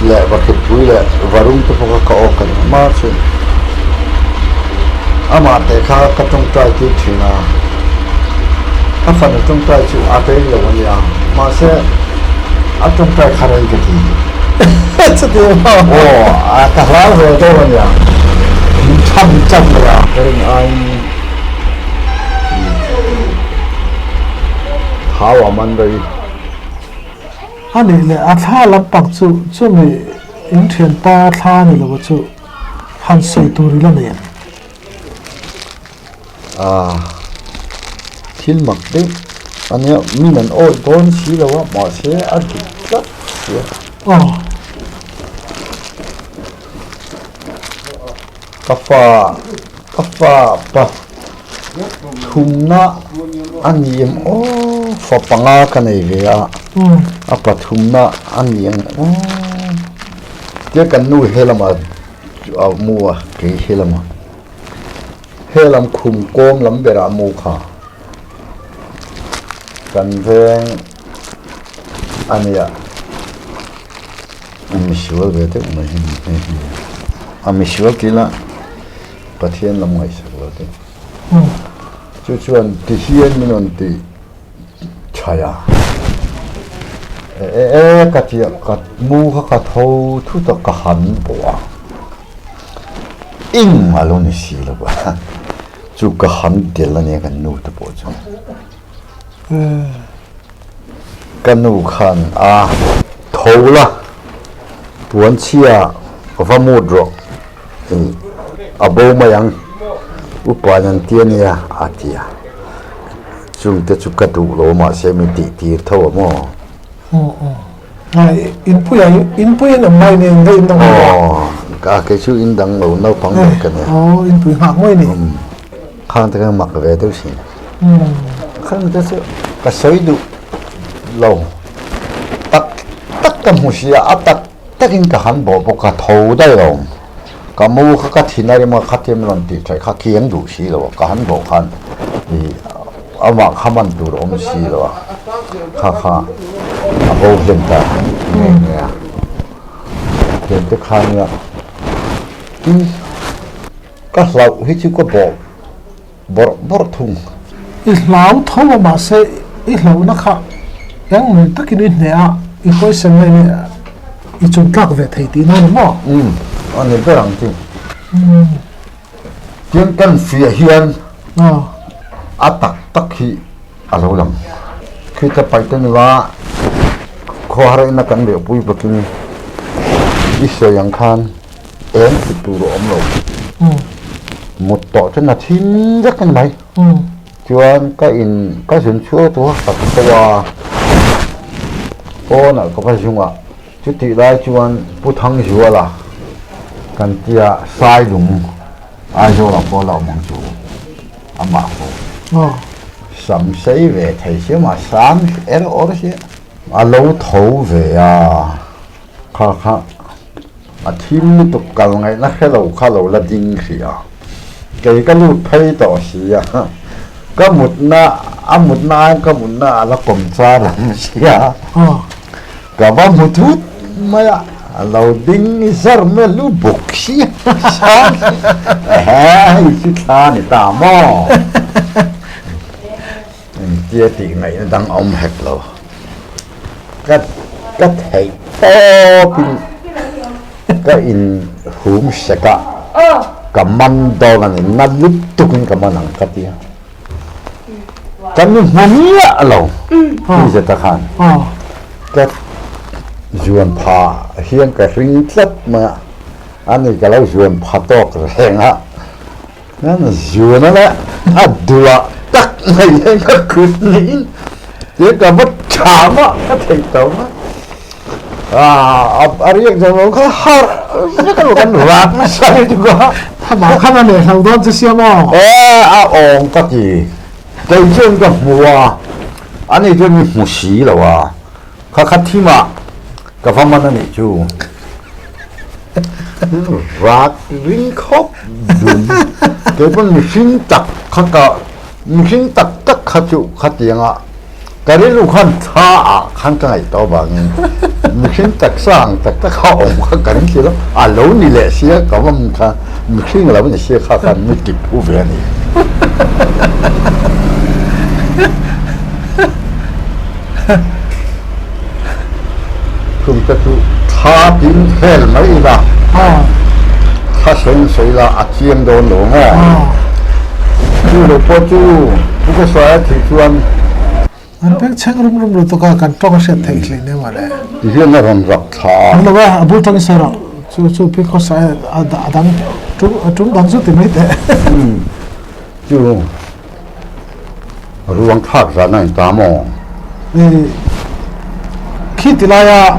le vakipui le varum to ka o kan ma chu ama te kha ka tong tai ti thina ka fa tong tai chu a te lo wa ya ma se a tong tai kha rai ka ti chu de a ka la ho do wa ya cham ya ring ai hawa man rai ani le a tha lam pak chu mi in thian ta tha ni lo chu han sei tu ri la ne thil mak de ania minan o don si lo wa ma se a ki ta kafa pa thumna aniem fa panga ka nei ve a pathumna aniang te kan nu helama muwa ke helam khum kom lam bera mu kha kan veng ania amishwa ve te amishwa kila pathian lam ngai sakwa te chuan ti hian minon ti chaya ka ti ka mu ka tho thu ta ka han bo ing alon si lo ba chú cái hắn tiền là này cái nụ tập bộ chứ cái nụ khăn thấu là tuấn chia và mua rồi bố mày ăn upayan tiền ya atia chung te chu cái tụ lỗ mà xem mình tỉ thâu mà in pui là mai này ngay in đằng cả cái chú in đằng lỗ nấu phẳng được cái này in pui hạc mới này khang cái mặc về đâu xí khang cái sấy đủ lâu tắc cái mùi xí tắc in cái hắn bộ cái thầu đây rồi cái mũ cái thiên này mà cái thiên mình tỉ trái cái kiếng đủ xí rồi cái hắn bộ hắn thì mà hắn mình đủ ôm xí rồi khá bố hiện tại nghe hiện tại khang nha cái lẩu hết chứ có bỏ thùng ít lẩu thâu mà sẽ ít lẩu nó khác yang người ta kinh nè ít khối xem này ít chung các về thầy tí nói mà anh ấy biết rằng gì tiếng cần phía hiền tắc khi lâu lắm khi ta phải tên là khó hay là cần được bùi bực như ít số yang khan em thì tụ ôm lâu một tổ chân là thiên rất là mấy chuan cái chuyện chúa tôi học qua ô nào có phải dùng chút thì lại chuan不thăng chúa là cần tia sai đúng ai cho là có lão mang chủ mà sắm xây về thầy xíu mà sáng em ở đó xíu lâu thấu về khá thiên mới tục cầu ngày nó khá lâu là đinh gì cái lúc thấy tỏ xí có một na có một na là cùng xa làm xí cả ba một chút mà lâu đinh giờ mới lúc bục xí sáng chứ ta này ta mò chia tỷ này nó đang ôm hẹp lâu cái thầy to pin cái in húm sẽ cả kaman to kan na lutukin kaman ang katia kami mania alo ni sa takhan ka juan pha hian ka ring tlat ma ani ka lo juan pha tok renga nan juan ala adula tak mai ka kutnin ye ka bat chama ka thei to ariak jang ka har ni kan rak na sai juga mà khăn là để thằng đó chứ xem mà ông cái gì cái chuyện cái mùa anh ấy chuyện mùa xí rồi khát thi mà cái phong văn này chú rác ring khóc đúng cái phần machine tắc khát cả machine tắc khát chú khát tiếng cái đấy lúc khăn tha khăn cái này to bằng machine tắc sang tắc khóc ông cái gì đó lâu ni lệ xí cái phong khăn machine là vấn đề xí khát khăn mới kịp u về này chúng ta chú tha tiếng hell mấy là tha sinh sấy là chiêm đồn đồ ngõ chú lục po chú不过说thì chuan anh biết chắc rum rồi tôi cần trong sẽ thấy cái này mà đấy thì hiện là làm rắc thà nó là abu tăng sẽ rồi chú biết có sai đang chúng đang giúp tìm mấy thế chú ruang thác ra này ta mò khi thì là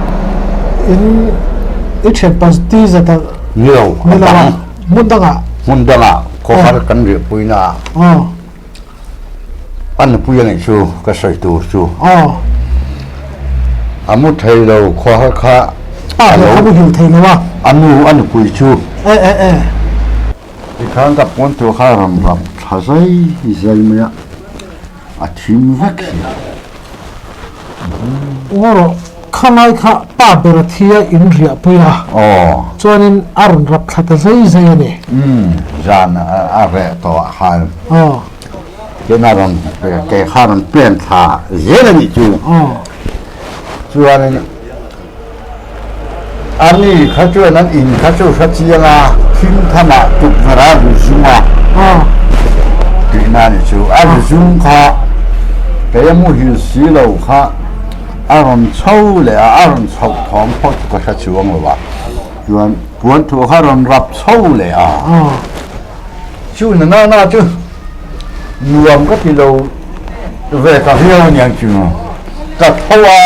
ít chuyện pas tí ra ta nhiều là muốn đăng à có phải cần việc bùi na anh bùi này chú cái sợi tu chú muốn thấy đâu khó khá không có hiểu thấy đâu anh bùi chú thì khán gặp con tôi khá rầm thà dây mà chim vắt ồ khăn ai khá ba bề thia in ria bùi cho nên ăn rập thật dây này gian về to hàng cái nào làm cái hàng biến thà dễ là gì chú cho nên anh ấy khá chú anh in khá chú khá chi là phim tham à chụp ra rồi chú mà นั่นชูอันซุ่มข้าแกยังมุ่งหิวสีเหล่าข้าอารมณ์เช่าเลยอารมณ์เช่าท้องพอดก็ชัดช่วงเลยว่าส่วนปวนถูกอารมณ์รับเช่าเลยชูน่าจูรวมก็ที่เราเวกับเรื่องอย่างจริงกับเพราะว่า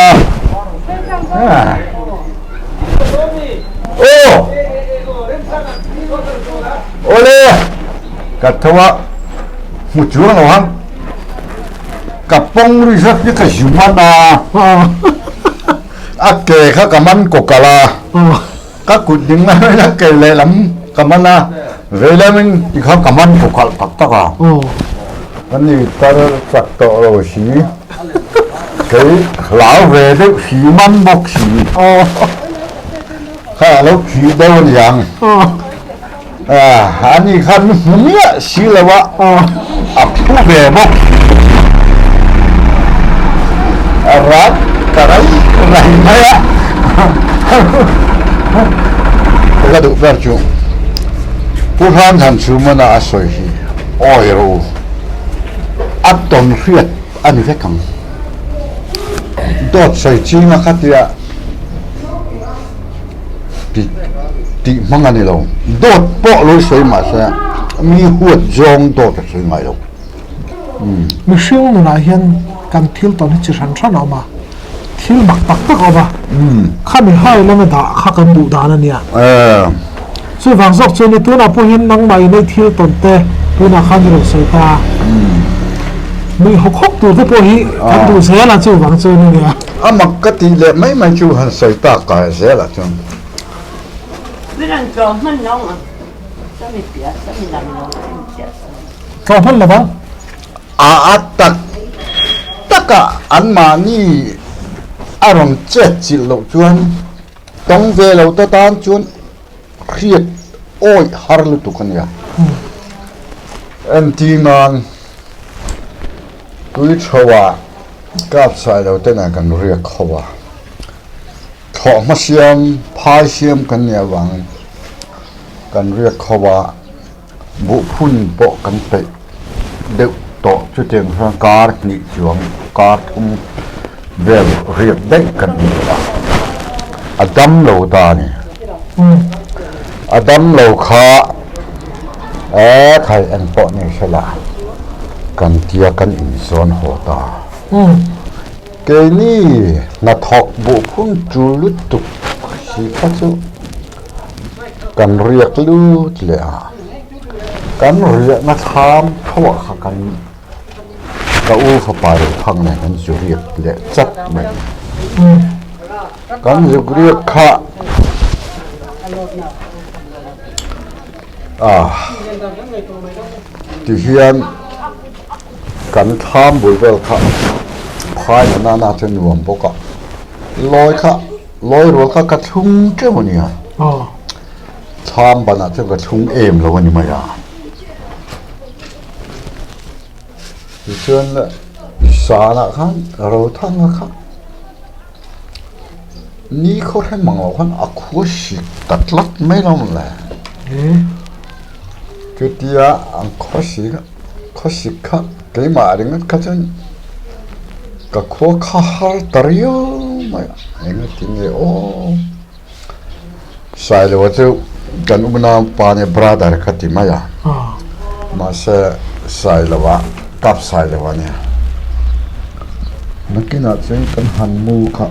โอ้เลยกับเพราะว่ามุจจวงหรอกับปงริษัทนี่ก็อยู่มันอาเกะเขากับมันกกะลาก็กุดยังไงนะเกะเลยลำกับมันนะเวลามันเขากับมันกกะตักตะกะอันนี้ตาจักต่อเราสีเกะหลาวเวดสีมันบกสีข้าแล้วสีเดินอย่างอันนี้ขันหัวเมียสีเลยวะผู้เวบกรักอะไรอะไรไหมก็ดูแบบจูผู้พันทันชูมันอาศัยอ้อยรู้อัดตนเรียดอันนี้แค่คำดอดใส่จีมาคัดยาตีมังอันนี้เราดอดโปะเลยใส่มาใช่มีหัวจงดอดใส่ไงเรามีเชื่อมหน่อยเห็นการทิลตอนนี้จะชันชันออกมาทิลบักตักตักออกมาข้าไม่ให้แล้วมันด่าข้ากันบูดานั่นเนี่ยส่วนฝั่งซอกส่วนในตัวน่ะพวกเห็นนังใบในทิลตอนเตะตัวน่ะข้ามีรถไฟฟ้ามีหกตัวที่พวกนี้ทำดูเสียละจู่ฝั่งส่วนนี้เนี่ยมักกะติเลยไม่จู่หันใส่ตากายเสียละจังไม่รังจอมันน้องอ่ะจะไม่เปียจะไม่ดังน้องเปียก็พันละบ้างตักอันมานี่อารมณ์เจ็ดจิตเราจวนต้องเวลาตานจวนเครียดโอ้ยฮาร์ลุตุกันยาอันที่นั้นตุยชวากับสายเราเต้นกันเรียกเขาว่าขอมาเสียมพายเสียมกันเนี่ยวังกันเรียกเขาว่าบุพุ่นโปกันไปเด็กโตจุดเด่นทางการนิจวงการเวลเรียกได้กันอดัมโลตานี่อดัมโลขาใครอันปอนี่ใช่ละกันเทียกันอินโซนหัวตาเกนี่นัทอกบุพุ่นจูลุตุสิพัสุกันเรียกลูดเลยกันเรียกนัทามเขาว่ากันกะอูเขาไปพังเนี่ยกันจะเรียกเลยจัดไหมกันจะเรียกข้าที่เฮียนกันทามบุยเบลข้าพายนาจะหน่วมปกะลอยข้าลอยรัวข้ากระทุ้งเจ้าเนี่ยทามบรรณาเจ้ากระทุ้งเอ็มแล้ววันนี้มายาเชื่อละสาระข้างเราทั้งข้างนี่เขาให้มังว่าคนอักขวสิตัดลัดไม่ลงเลยคือที่อักขวสิข้าเกี่ยมาเรื่องข้าจนก็ขวข้าหาตรียมาอย่างนี้ที่นี่โอ้ใส่เลยว่าจะกันอุปนามปานบราดาร์ขัดที่มายามาเสใส่เลยว่ากับใส่เลยว่าเนี่ยนักกินอาจจะกันหันมูค่ะ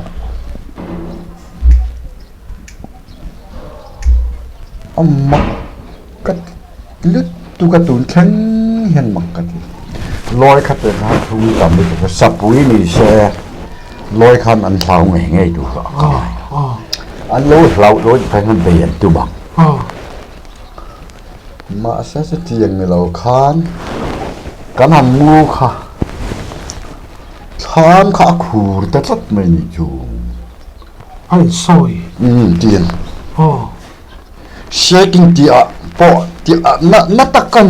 มักกัดลึกตุกตุนแข็งเห็นมักกัดลอยขัดเป็นหาทุ่งต่ำไปถึงสับปุ๋ยนี่เช่ลอยขันอันเท้าไงดูก็อันรู้เราโดยไปมันเบียดตัวบังมาเสียเตียงในเราขันกันหันมูค่ะทานข้าขูดแต่จัดไม่อยู่ไอ้ซอยเตียนเช็คที่ปอที่นัตกัน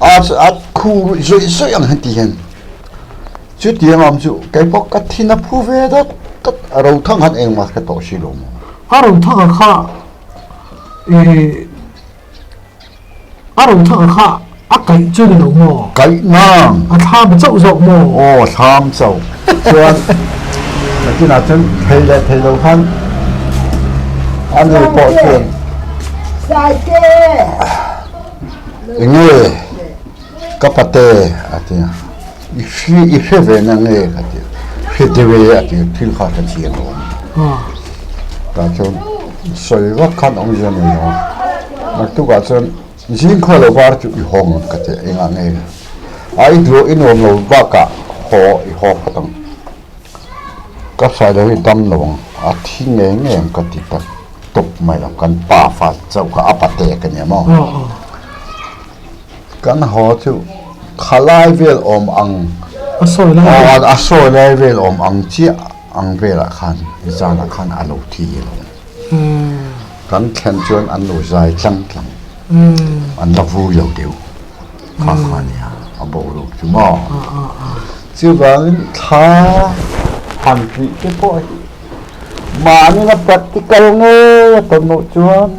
อาขูดสวยๆอย่างที่เห็นจุดเดียวมันจู่แกปกตินับผู้เวดตัดเราทั้งหันเองมาแค่ต่อชิลมเราทั้งข้าเราทั้งข้า cái chưa được mò cái nang tham mà chậu rộng mò ô tham sầu chuan cái nào chân thầy lâu khăn anh đi bỏ tiền Sai kê. nghe cái bát tê à thì if về năng nghe cái thì khi đi về à thì khi khó cái chuyện rồi cả chôn soi vắt khăn ông dân này nó mà tu cả chôn riêng khó là vào chụp hồng cái thì anh nghe ai rồi in hồng lâu ba cả họ cái tông các sai đó tâm lòng à thì nghe cái thì ta tục mày làm căn pa phát châu cái áp tệ cái nhà mò căn họ chú khalai vel om ang soi lai vel om ang chia ang vela khan izana khan alo thi lo kan khen chuan an lo zai chang an la vu lo deu kha ya abo lo chu mo chu bang tha han pi ke po mà ni na practical nge ton no chuan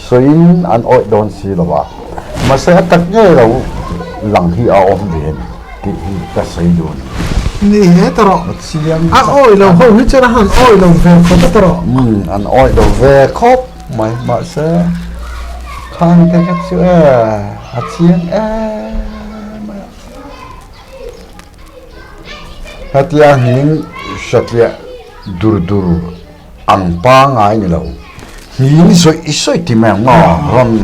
soi an oi don si lo ba mà sẽ tắc nge lo lang hi a om ven ti hi ta sai don nè tao ôi lâu không hết cho nó hẳn ôi lâu về không có tao ăn oi đầu về khóc mày mà sẽ khang cái chữ hạt chiên hạt ya hình sạch ya dur ăn pa ngay như lâu hình soi thì mẹ ngỏ ram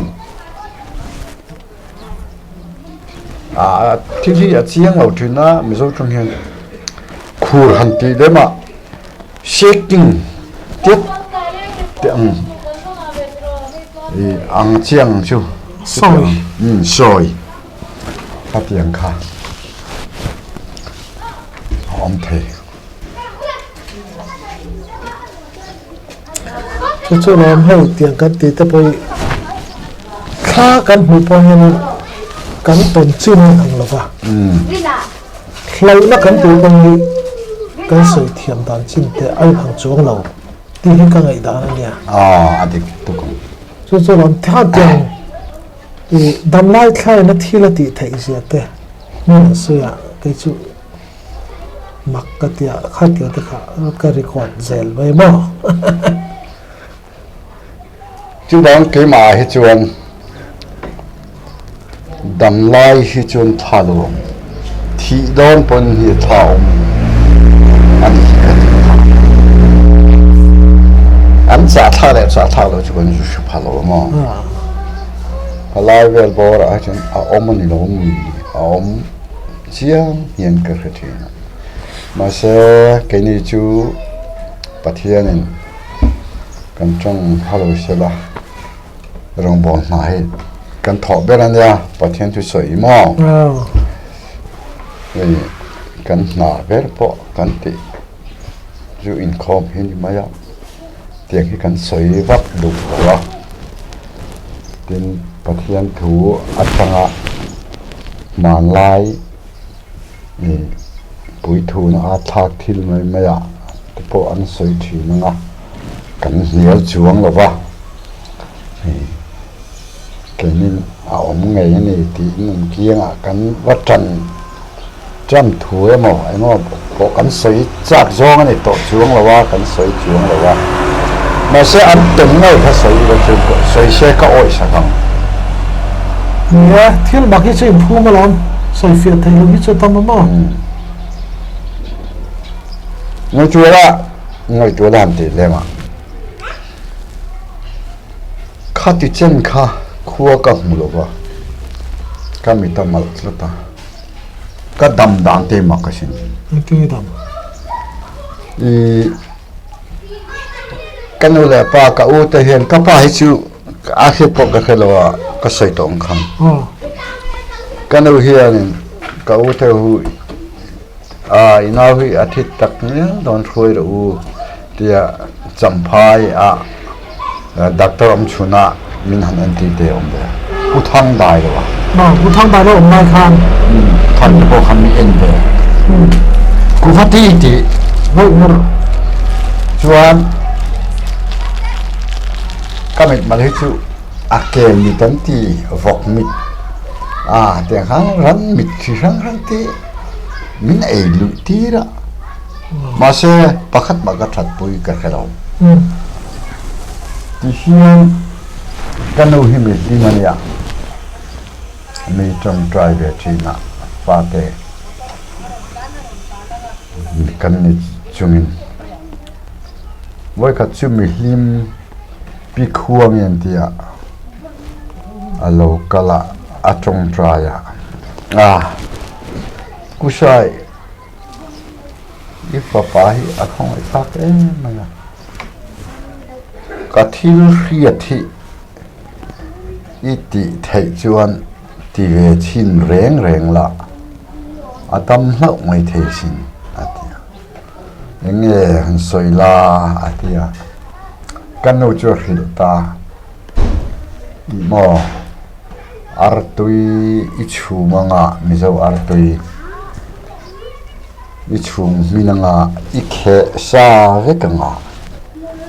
thì hạt chiên lâu thì na mình số trong hiện khur hanti đấy mà shaking tiếp ăn chiang chứ soi bắt tiếng kha ông thầy cho làm hay tiếng cái tí tập bơi khá cái hụt bao nhiêu cái tổn chim thằng lộc à lâu nó cái tuổi bao nhiêu cái sự thiểm đàn chim để ai hàng chuông lâu đi hết cái ngày đó nè adik tu cũng cho làm theo tiếng thì đam lai khai nó thi là tí thấy gì thế nên sự cái chú mặc cái tia khác kiểu thế cả cái record gel vậy mà chú đang cái mà hết chuan đam lai hết chuan thà luôn thì đón pon hi thao anh anh trả thà rồi chú còn chú phá lỗ mà lai vel bor a chen a omani lo mi om chiang yen ka khathi ma se ke ni chu pathianin kan chong halo sela rong bon na he kan tho beran ya pathian chu soi mo kan na ver po kan ti chu income hin ma ya tiang hi kan soi vap du wa tin pathian thu atanga man lai ni pui thu na thak thil mai maya te po an soi thi nga kan nial chuang lo wa kenin a om nge ni ti num kianga kan watan cham thu mo ai mo po kan soi chak zong ani to chuang lo wa kan soi chuang lo wa mà sẽ ăn từng ngày phải soi xe có oi sao không nè thiếu bạc cái chuyện phu mà làm soi phiệt thấy lúc cái chuyện tâm mà người chúa làm gì đấy mà khát thì chân khá khua các mùa vào các mình tâm mal rất ta các đầm đàn thế mà cái gì đầm cái này là pa cả u thể hiện các pa hết chịu akhir pok cái lo cái sợi tông khang cái này hiện cả u thể hu ina hui athit tak ne don khoi ro tia champhai doctor am chuna min han anti te om de u thang dai lo u thang dai lo mai khan than po khan mi en de ku fati ti hoi mur chuan kamit mal hi chu akem mi tan ti vok mit tiếng hang rắn mít thì rắn tí mình ấy lụi tí đó mà sẽ bắt khát mà cái thật bùi cái đầu thì hiện cái nô hi mình đi mà nhá mình trong trai về chi na phát thế cái này chúng mình với các chú mình lim bị khuang nhân thì alo kala trong trai cú sai if papa hi không ai phát thế mà cái thiêu hiệt thì ít thì thấy chuan thì về chín rèn là tâm lâu mới thấy xin những nghe hình soi la cái nô cho hiểu ta mò artui ichu manga mizo artui ichu minanga ikhe sa vekanga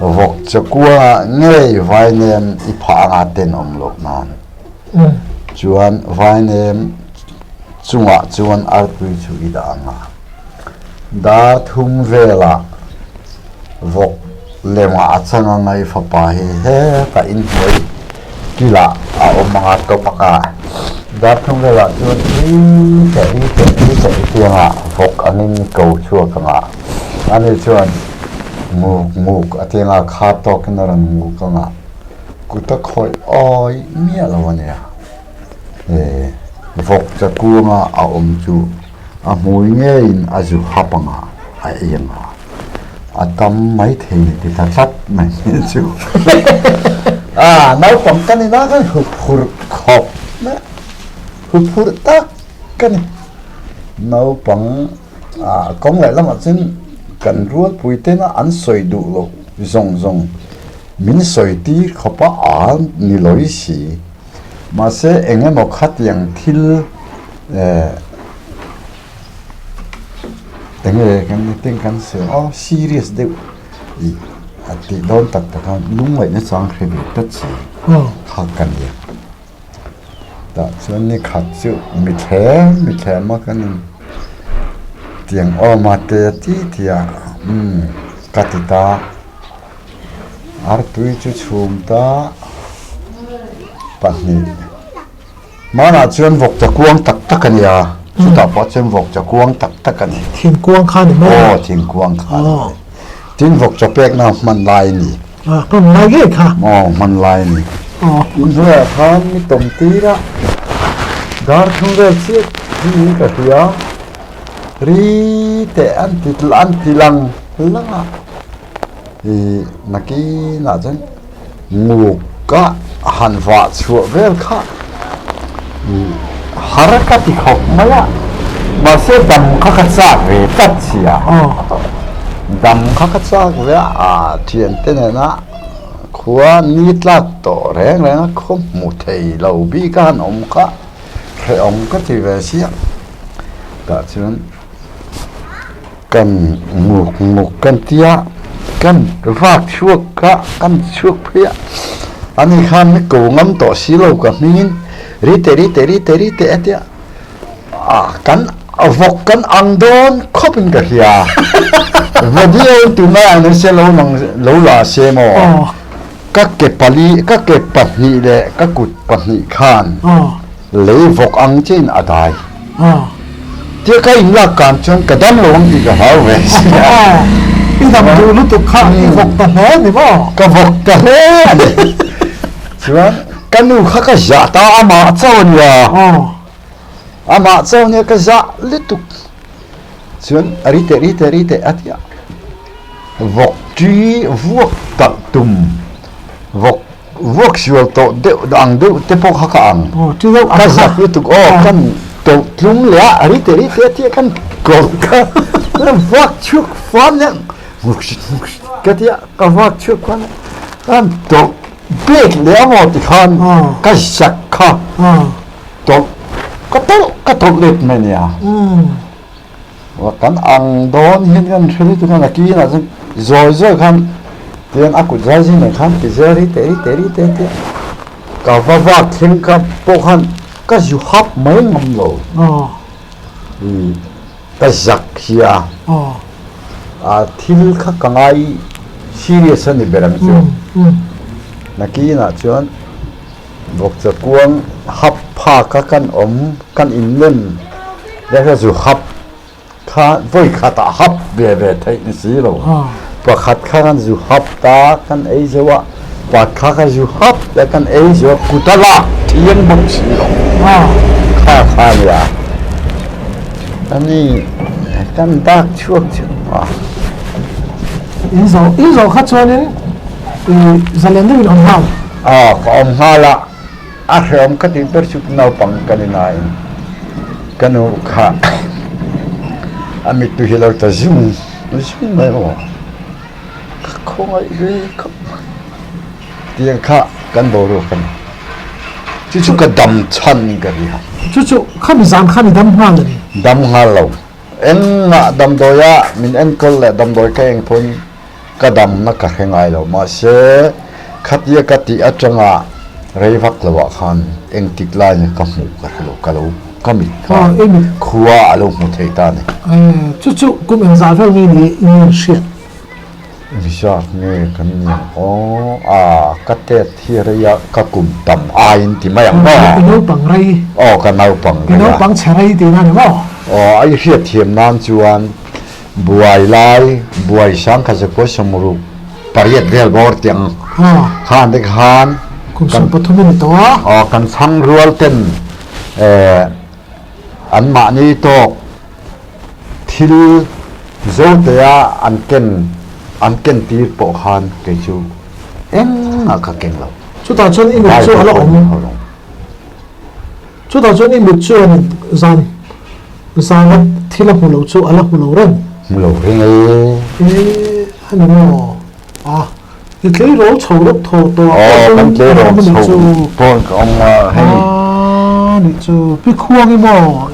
vok chakua ngei vai nem ipha nga ten omlok nan chuan vai nem chunga chuan artui chu ida anga da thum vela vok lema achanga ngai fapa he ka in hoi kila a omanga to paka da thum vela chuan ri tianga vok anin ko chua kanga ani chuan muk atianga kha to kinaran muk kanga kuta khoi oi mia lawania vok chakunga a chu a mui nge in azu hapanga a yenga atam mai thei ti ta chat mai chu nau pam kan ina kan hur khop na hur tak kan nau pang kong lại lắm mà chân cần ruột bùi tên nó ăn sôi đủ lo zong min sôi tí khó pa ni lối xì mà sẽ anh em một khát yang thil tiếng người cái tiếng can sửa serious đấy thì đón tập kan đúng vậy nó sang khi bị tất gì khó cần gì đó cho nên khát chịu bị thế mà cái tiếng mà tê tí thì katita artui chu chum ta pahni mana chuan vok cha kuang tak ani chu ta pa chuan vok cha kuang tak ani thiên quang khan ni mo thiên kuang khan tin vok cha pek na man lai ni kon lai ge kha man lai ni unre khan mi tom ti ra dar thung re chi ni ka tia ri te an ti lang thì naki na chen ngu ka han va chu vel kha harakati khop maya ma se dam kha kha cha ve tat chia dam kha kha cha ve thian te na khuwa ni tla to reng khom mu thei lo bi kan om kha re om ka ti ve sia ta chen kan muk kan tia kan vak chuak ka kan chuak phia ani khan mi ko ngam to silo ka mingin rite atia kan avok kan angdon khopin ka hia video tu na an se lo la se mo ka ke pahni le ka kut pahni khan le vok ang chin adai tia ka in la kam chon ka dam lo ang ti ka haw ve cái dòng du lúc tục khăn thì vọc tận thế thì bỏ ka vok ta he chuan kanu kha ka ja ta ama chon ya ama chon ya ka ja lituk chuan rite atia vok tri vok tak tum vok siwal to de ang de te pok ha ka ang chứ đâu ka ja lituk kan to tlung le rite atia kan ko ka vok chuk fan ya cái tia cái vác trước quan anh tổ biết léo một thì con cái sạc kha tổ cái tổ liệt này nè và cái ăn đón hiện cái xử lý tụi nó là kia là rồi khăn tiền ác của gia gì này khăn thì giờ đi cái vác thêm cái bộ khăn ka zu hap mai ngam lo ka zak hia thil kha kangai serious ani berang chu nakina chuan bok cha kuang hap pha ka kan kan in len le zu hap kha voi kha ta hap be be thai ni si lo pakhat kha kan zu hap ta kan ei zewa pakha ka zu hap ta kan ei zewa kutala thiang bang si lo kha ya ani kan dak chuak chu in zo kha chuanin zalende in on hal ka om hala a hrom ka ti per chuk nau pang kanina in kanu kha amit tu hilar ta zum mai lo không ai ghê không tiếng khá cán bộ rồi kan chú chú cái đầm chân cái gì chú không dám không đâm hoa rồi đâm hoa lâu em ngã đâm đôi á mình em coi là đâm đôi cái anh phun cái đâm nó cả hai ngày lâu mà sẽ khát gì cái tí ở trong à rây vắt là vợ khan anh tịt lại như cầm mũ cái lâu cầm mít khua lâu một thời ta này chú cũng em dám phải nghe shit vì sao nghe cái này cái tết thì rồi cái cụm tầm ai thì mấy anh đó cái nấu bằng ray cái nấu bằng chả ray thì nào nữa ai hiện thiểm nam chuan buổi lai buổi sáng cái gì sớm rồi pariết về bờ tiếng khan được khan cũng sớm bắt thùng mình to cái sang ruột tên anh mà ni to thil dâu thế anh ken ti po khan cái chú em ngã cái ken lâu chú ta cho nên một chú là ông chú ta cho nên một chú là gian thì là một lâu chú là một lâu rừng anh nó cái lỗ chầu lúc thô to cái lỗ chầu bọn ông hay đi chú bị khuang cái mỏ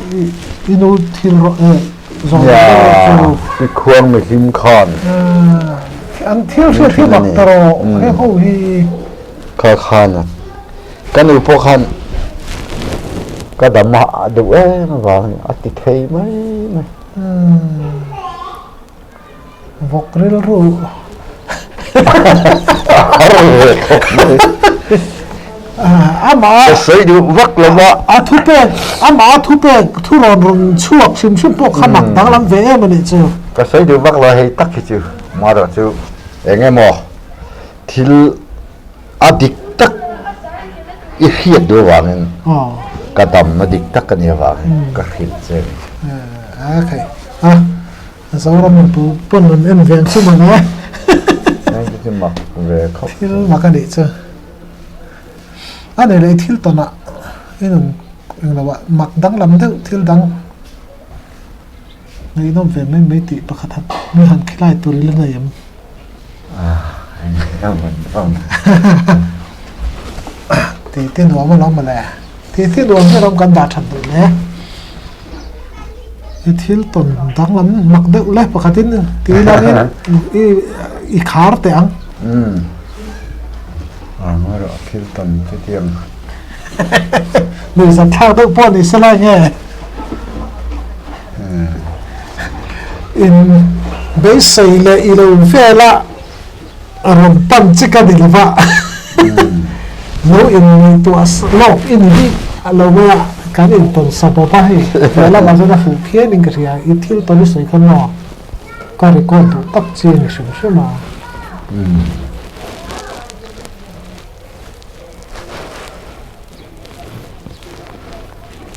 inu thì rồi bị khuang mình kim khan anh thiếu bạc taro cái hậu hi khai khan à cái này po khan cái đầm hạ đủ em vào ati khay mấy vok ril ru ama sấy được vắt là mà thu pe thu ron chuak sim po khamak dang lam ve mà ni chu cái sấy được vắt là hay tắc cái chứ mà đó chứ anh em mò thil adik tak ihiat do wangen cái đầm nó dik tak cái này vào cái khít chứ okay sao mình bún mình em về chứ mà nè cái mặc về khóc thil mà cái gì chứ anh này lại thil to nè cái là what mặc đắng lắm thế thil đắng này nó về mấy tỷ bạc thật mấy hàng cái lại tôi lên này em thì tiền đồ mà nó mà lẽ thì tiền đồ nó cần đạt thành rồi nè cái thil tuần đắng lắm mặc được lấy bạc thật thì là cái khár tiếng mà rồi thil tuần cái tiền người sản thao đâu bọn này sẽ lại nghe in bây xây là ilo phê là rom pan chika đi là vạ nếu in tu as lọc in đi lâu mà cái in tuần sắp bao hay là bao giờ phụ kia mình cái gì ít thiếu tuần đi xây con nọ có thể con tu tắc chi này sớm mà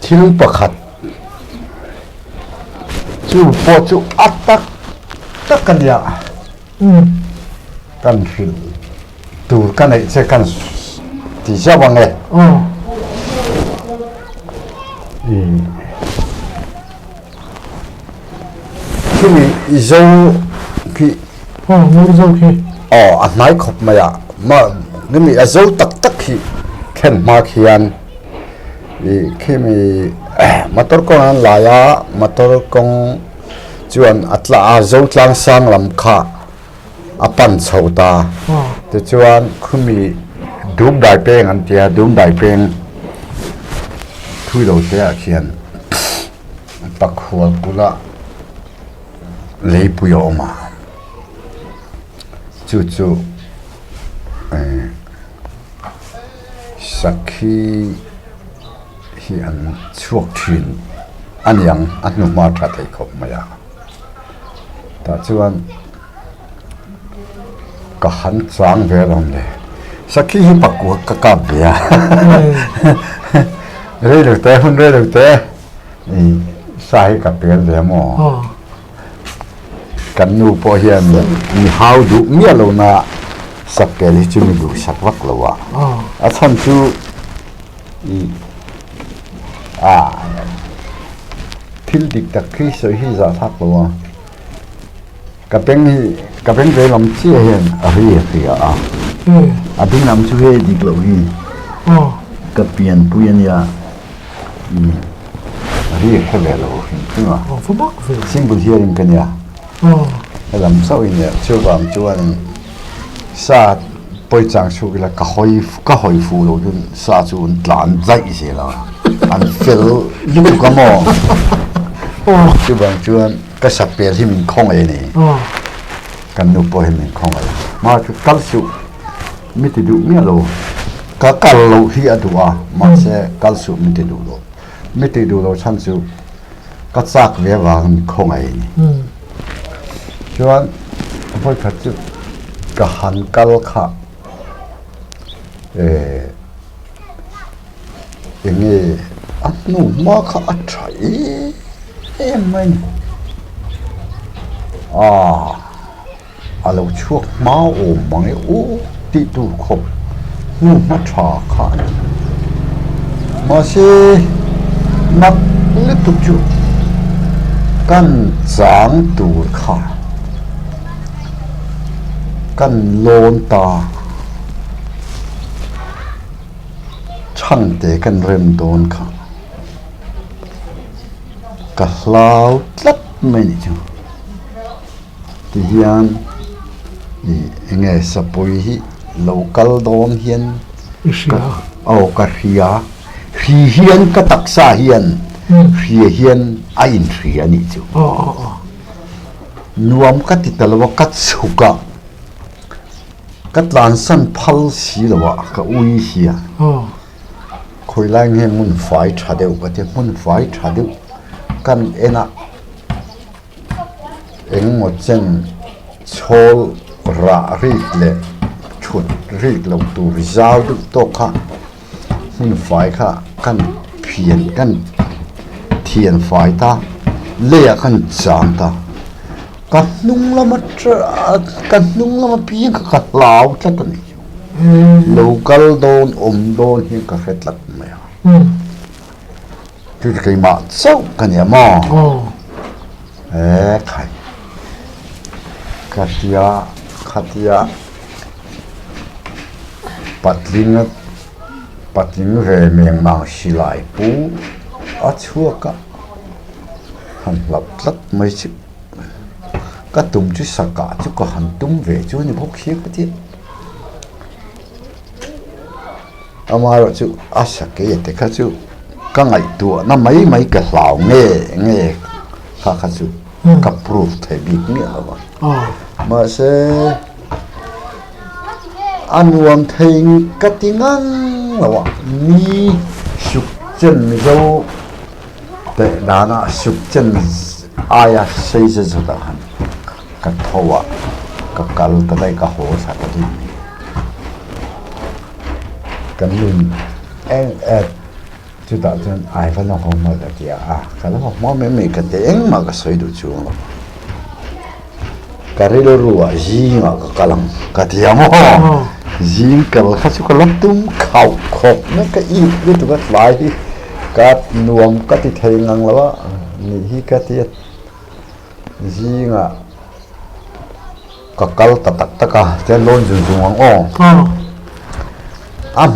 thil pakhat chu po chu atak tak kan ya kan fil tu kan ai se kan ti sa bang e kimi zo ki mua dâu khi a mai khop ma ya ma nimi a zo tak tak khi khen ma khian khi mi motor ko an laya motor kong chuan atla zo tlang sang lam kha apan chhota te chuan khumi dum dai peng an tia dum dai peng thui đầu te khian pakhual kula leipuyo ma chu sakhi hi an chuak thin anyang anu ma tha thei khop maya ta chuan ka han chang ve lam le sakhi hi pakku ka bia re được te sai ka pel le mo kan nu po hian ni how du mia lo na sakkel hi chu mi du sak vak lo wa a chan chu thil dik tak khi so hi za thak lo wa ka peng ve lam chi hian a hi a ding lam chu he dik lo hi ka pian puyan ya ri he lo hi ma simple hearing kan ya làm sao vậy chưa làm chưa anh sa bây giờ chú cái là cả hồi phụ rồi chứ sa chú làm dạy gì là anh phil lúc cái mò chứ bằng chưa anh cái sập bể thì mình không ấy này cái nụ bò thì mình không ấy mà chú cắt chú mới từ đủ miếng rồi cái lâu thì ở đâu mà sẽ cắt chú mới từ đủ rồi chăn chú cắt xác về vào mình không ấy chuan voi kha chu ka han kal kha enge anu ma kha a thai em alo chuak ma o mai o ti tu khop nu ma tha kha ma se nak le tu chu kan chang tu kha kan lon ta chang te kan rem don kha ka hlau tlat mai ni chu ti hian ni enge sapoi hi local don hian ka ria hian ka taksa hian hian a in ria ni chu nuam ka ti talwa ka chuka cắt lan san phal xí là vợ cả uy xí à khối lai nghe muốn phải trả đều cái thế muốn phải trả đều căn ena em một chân chol ra rít lệ chuột rít lâu tu giao được to cả muốn phải cả căn phiền căn thiền phải ta lệ căn chẳng ta kan nung lama piang ka law cha tan local don hi ka khetlat me tu kai ma chau kan ya ma khai khatia patling ve meng mang silai pu a chua ka han lap tlat mai chi cái tùng chú sạc cả chú có hành tung về chú như bốc khí cái tiết mà rồi chú sạc cái gì cái chú cái ngày tua nó mấy cái lão nghe khá chú cái proof thấy biết nghĩa là mà sẽ ăn uống thấy cái tiếng Anh là mi sụp chân dâu để đá nó sụp chân ai xây dựng được cái thua cái cal tới đây cái hồ sạch đi cái mình em chú ta chân ai phải làm không mà là kia cái đó không mấy cái tiếng mà cái sợi đồ chuông cái đó rồi gì mà cái lăng cái tiếng mà gì cái khác chú cái lăng tung khẩu khóc nó cái ít cái tụi cái lại cái nuông cái thì thấy ngang là vậyนี่cái thì gì ngà cái cal tắc cái lon dùng dùng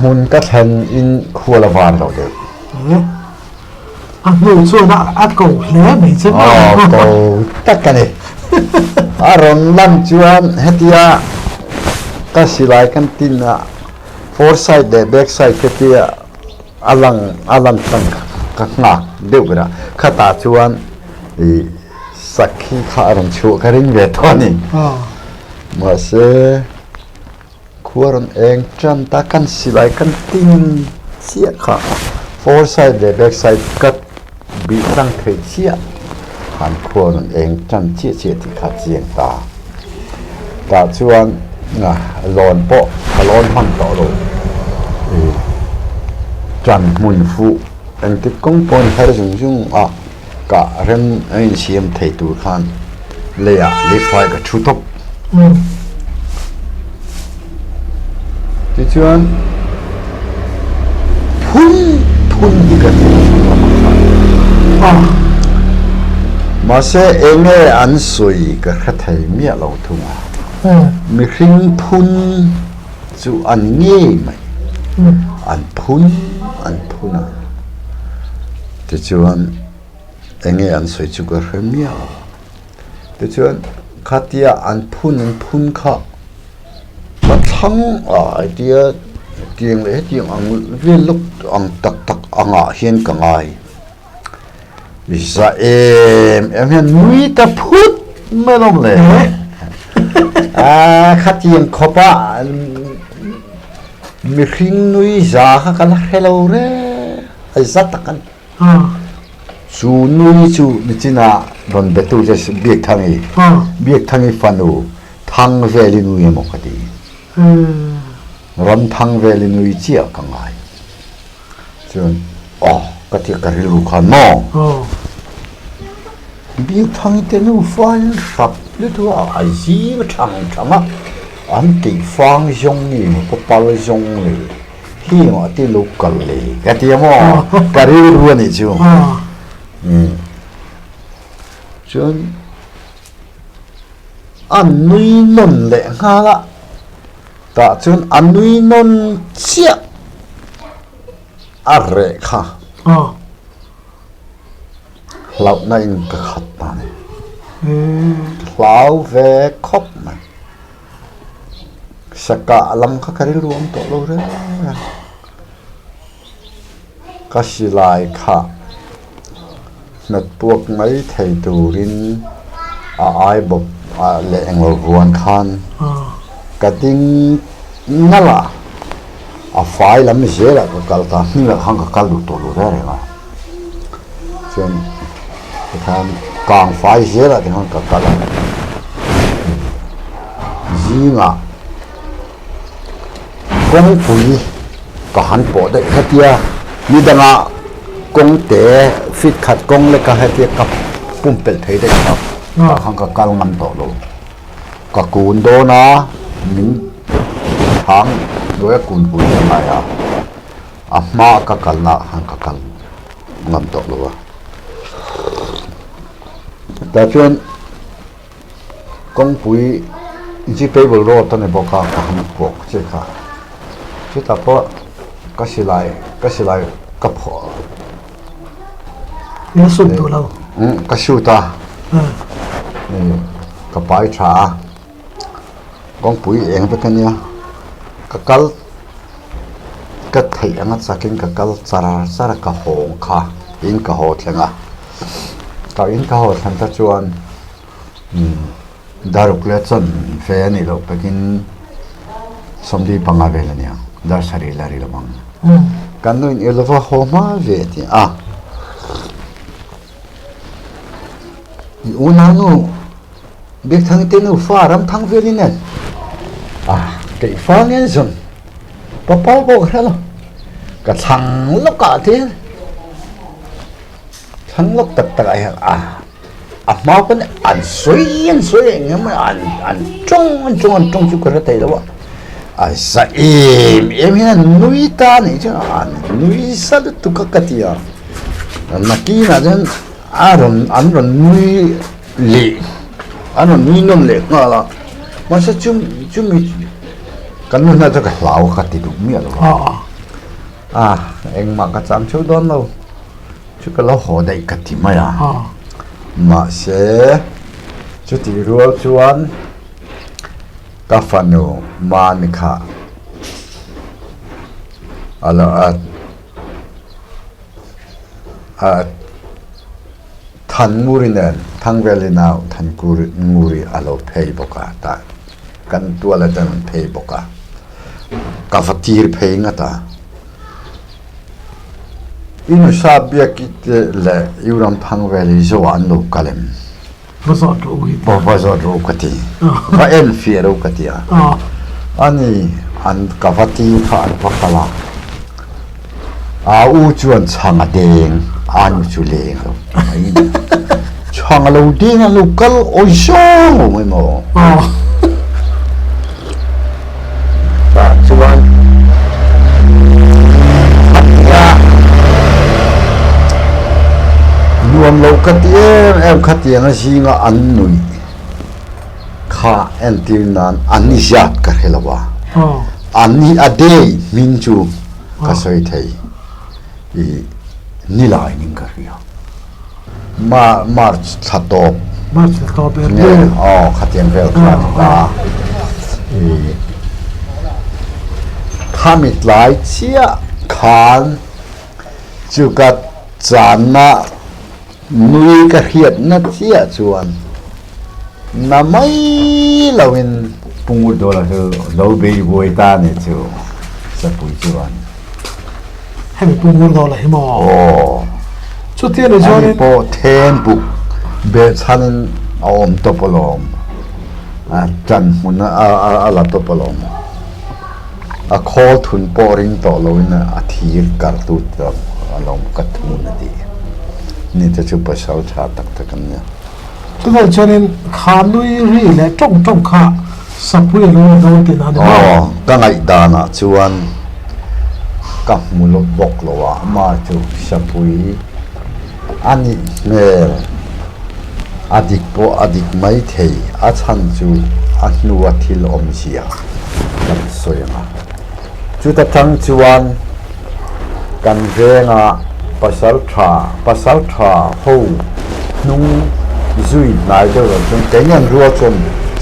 muốn cái thằng in khua là vàng rồi đấy người xưa đã cầu lẽ mấy chân cầu tất cả này rồi làm chuyện hết ya cái xí lại cái tin four side để back side cái tia alang tăng ka ngak deu kara khata chuan i sakhi kha ron chu karin ve thoni ma se khuaron eng tram ta kan silai kan ting chia kha four side le back side cut bị răng thầy chia hàn khuaron eng tram chia chia thì kha chiang ta chuan nga lon po lon han to lo chan mun fu anh cái công pon har jung jung cả rem anh xiêm thầy tu khan le à le phai ka chu top thì chuan phun đi cái mà sẽ anh nghe ăn suy cái thầy mía lâu thung mi khinh phun chu ăn nghe mày ăn phun à thì chuan anh nghe ăn suy chu cái thầy mía thì chuan khatia ăn phun kha mà thăng ở dia tiếng lẽ tiếng ăn viên lúc ăn tắc ăn hiền cả ngày vì sao em hiện nuôi ta phút mới lòng lẽ khát tiếng khó ba mình khinh nuôi già khá là hello re ai rất tắc ăn chú nuôi chú mình chỉ là đòn bê tu cho biết thằng ấy phanu thằng về đi nuôi một cái gì ron thằng về đi nuôi chia cả ngày chứ cái tiếng cái lu khăn no biết thằng ấy tên nó phán sập lúc đó ai gì mà thằng á anh kỹ phán giống như một bao giống như khi mà tên lúc cần lì cái tiếng mà cái lu này chứ chứ anh nuôi non lệ ha la ta chun anh nuôi non chia arre kha lão này cái khát ta này lão về khóc mà saka lam kha kari luom to lo re kasi lai kha nat puak mai thei turin ai bop le englo ruan khan kating nala fai lam zela ka kalta ni la hang ka kalu to lo re ma chen khan kang fai zela de hang ka kala zinga kong pui ka han po de khatia ni danga kong te fit khat kong le ka hatia ka pumpel thei de ka hang ka kal ngam to lo ka kun do na min hang do ya kun pui ma ya ma ka kal na hang ka kal ngam to lo ta chuan kong pui ji pe bol ro to ne boka ka han po che kha chứ ta có cái lại cấp họ nó sụp từ lâu cái sưu ta cái bài trà con bụi em với cái nha cái thầy anh ta kinh cái sara cái hồ kha in cái hồ thằng cái in cái hồ thằng ta chuan daruk le chân phê này đâu begin xong đi bằng về là nha dar sari lari lamang kan no in elova homa ve ti una no bek thang te no fa ram thang ve ni nen ke fa ngen zon pa pa bo khalo ka thang lok ka te thang lok tak tak ai ma kon an soi ngam an chong chu ka tai lo sa em hian nui ta ni cha nui sa tu ka katia naki na jan an ron nui le an nui non le ngala ma sa chum kan na ta ka lau ka ti du mi lo eng ma ka cham chu don lo chu ka lo ho dai ka ti ma ya ma se chu ti rual chuan kafano manika ala ทันมูรินันทั้งเวลินาวทันกูริมูริอาโลเพย์บอกาตากันตัวละจันเพย์บอกากาฟตีร์เพย์งาตาอินุซาเบียกิตเลยูรัมพังเวลิโซอันโลกาเลม มาสอดรู้ฮิต บอสอดรู้กติก็เอ็นเฟียรู้กติอันนี้อันกาฟตีร์อันพักลาอูจวนช่างเดงอันจุเลงเราช่างเราเดงเราก็โอ้ยช่างไม่หมอแต่จวนรวมเราก็เตี้ยเอ็มขัดยังสิงอันนุยข้าเอ็นตีนันอันนี้จัดกันเหรอวะอันนี้อดีตมินจูก็สวยไทยนี่ลายนิ่งกันเลยมาร์ชทัดตบเนี่ยขัดยังเวลขัดตาข้ามิดลายเชี่ยขานจุกัดจานนะมือกระเทียดนัดเชี่ยชวนน้ำไม่เราเป็นปุ่งอุดตัวละคือเราไปบวยตาเนี่ยจูสับปุยชวนให้มันปรุงรสอะไรให้หมอชุดที่เราชอบนี่พอเทนบุกเบชันเอาอมตบลมจันมุนอะไรตบลมคอทุนปอริงต่อเราเนี่ยทีร์การตุดลมกัดทุนดีนี่จะชุบเสาชาตักตะกันเนี่ยทุกคนชอบนี่ขาลุยรีเลยจ้องขาสับปุยรู้โดนติดนะตั้งไอ้ดานะชวนกับมุลบอกเราว่ามาจูสับปุยอันนี้เนี่ยอดีตไม่เทอาชันจูอันนัวที่ลมเสียกันสวยงามจุดทั้งชวนกันเรงภาษาทราหูนุ่งจุยนายเดียวจนแต่ยังรัวจน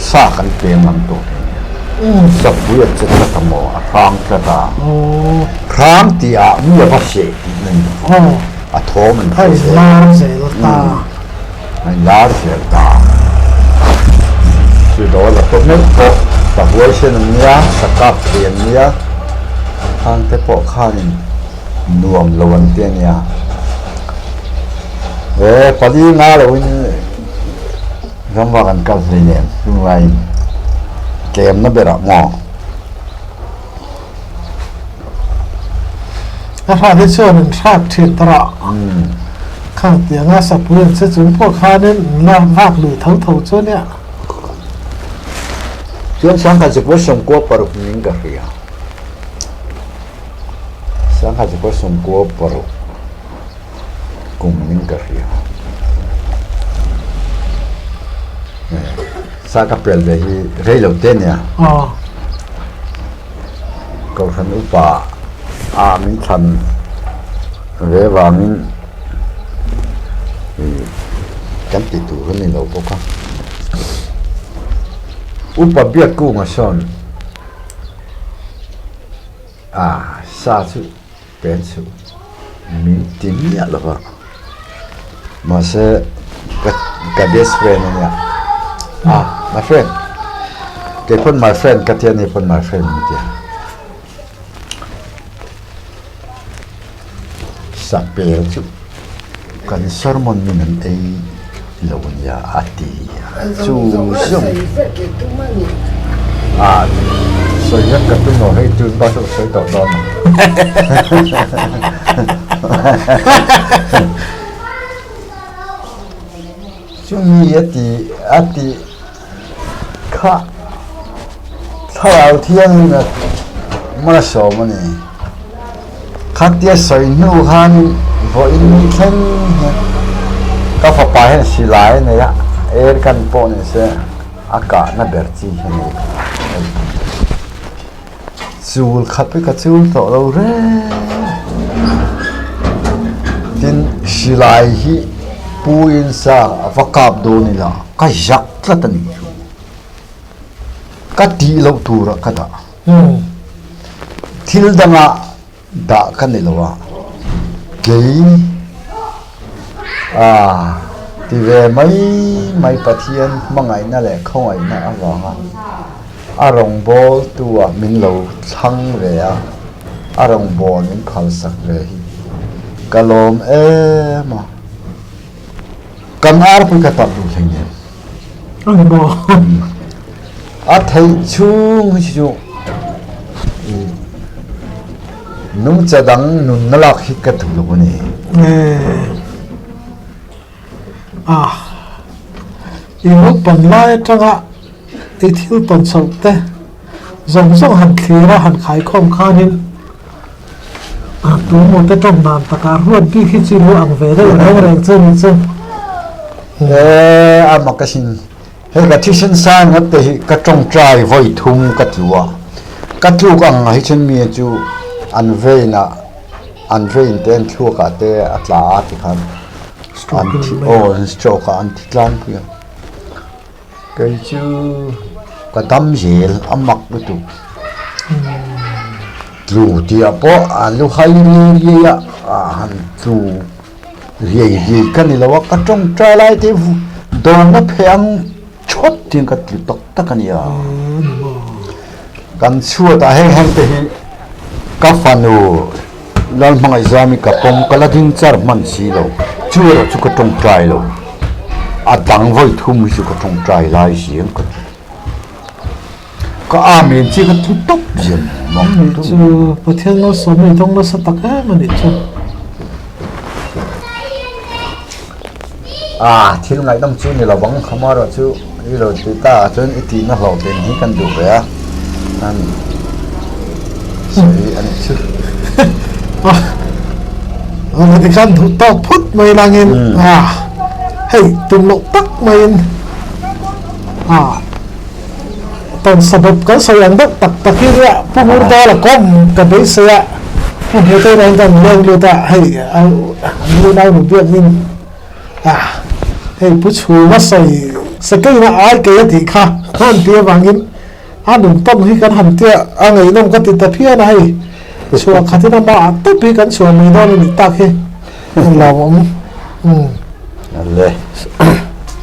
สากันเปลี่ยนมันตัวสับปุยจะทำมั่วพรางกระตาพรางที่มีภาษาหนึ่งทอมันให้ลาเสียตาให้ลาเสียตาสุดท้ายแล้วพวกนี้พวกสับปุยเช่นนี้สกัดเปลี่ยนนี้ทางแต่พวกข้านี่นวมละวันเตียนเนี่ยพอดีงาเราเนี่ยคำว่ากันกับเลยเนี่ยคือไงเกมนั่นเป็นอะไรถ้าพาที่เชื่อมันชาติถิตระข้างเตียงสับเปลือกจะถึงพวกข้าเนี่ยน่ามากหรือทั้งเท่าเจ้าเนี่ยส่วนสังกัดจะพูดสมควรปรุกนิ่งกันเรียสังกัดจะพูดสมควรปรุกกุมนิ่งกันเรียสักกับเปลี่ยนเลยเรื่องเหล่าเต้นเนี่ยก็ทันอุปามิทันเรื่องว่ามิกันติดตัวคนนี้เราพวกเขาอุปเบียกูมาสอนซาสุเป็นสุมิติมีอะไรบ้างมาเสกัดเดสเฟนเนี่ย my friend. They put my friend, Katia, put my friend with you. Sapel, kan sermon minan ay lawan ya ati. Susum. So yan katuno, hey, tun ba sa ito doon? Sumi ati ka thao thiang na maso mani khatia soi nu han vo in khen ka fa pa hen silai ne ya er kan po ne se aka na berchi hen chul khat pe ka chul to lo re tin silai hi puin sa vakap do ni la ka jak tlatani ka ti lo tura ka da thil danga da kan ni lawa ke thì về mấy bát thiên mà ngày na lệ không ngày na vàng rong bol tua mình lâu thăng về rong bol mình khal sắc về kalom mà cầm ar pun kata tu sengnya rong bol thấy chung nung chadang nun nalak hit ka thulu ni yêu bận lai trong ạ ít thiếu bận sầu te dòng dòng hẳn khí ra hẳn khái không khan hin tú một cái trong nàn ta cả ruột đi khi chỉ mua ăn về đây đâu rèn chân chân mà cái xin hay cái thiên san ngắt thì cái trong trai voi thum cái thua cái hay chân mía chú ăn về tên thua cả te atla thì kan stroke anti lan kia cái chú cái tâm gì mặc cái tu lu dia po lu hai ni ya han tu ye cái này là cái trong trai lại thì don nó phèn chốt tiếng cái tu tóc tắc cái này kan chua ta heng te hi ka fanu lan mangai zami ka pom kala din char man si lo chua ro chu ka tong trai lo dang voi thum chu ka tong trai lai siang ka amen chi ka tu top jen mong tu chu pathian no so mai tong no sa tak ha mani chu thil ngai dam chu ni lo bang khama ro chu ni lo ti ta chon iti na lo den hi kan du be anh chứ thì kan thủ tao phút mày đang in hey tụm lộ tắc mày in tao sabab cái sợi anh đất tắc tắc kia ạ phụ nữ ta là con cái đấy sợi ạ phụ nữ ta đang cần lương lưu ta hey lưu đau một việc in hey bút chú mà sợi cái nào ai cái thì khác hơn tia vàng in đừng tâm khi cần hầm tia ngày nông cái tít phía này chùa khát thì nó bảo tất bị cần chùa mình đó là bị tắc khi lòng lệ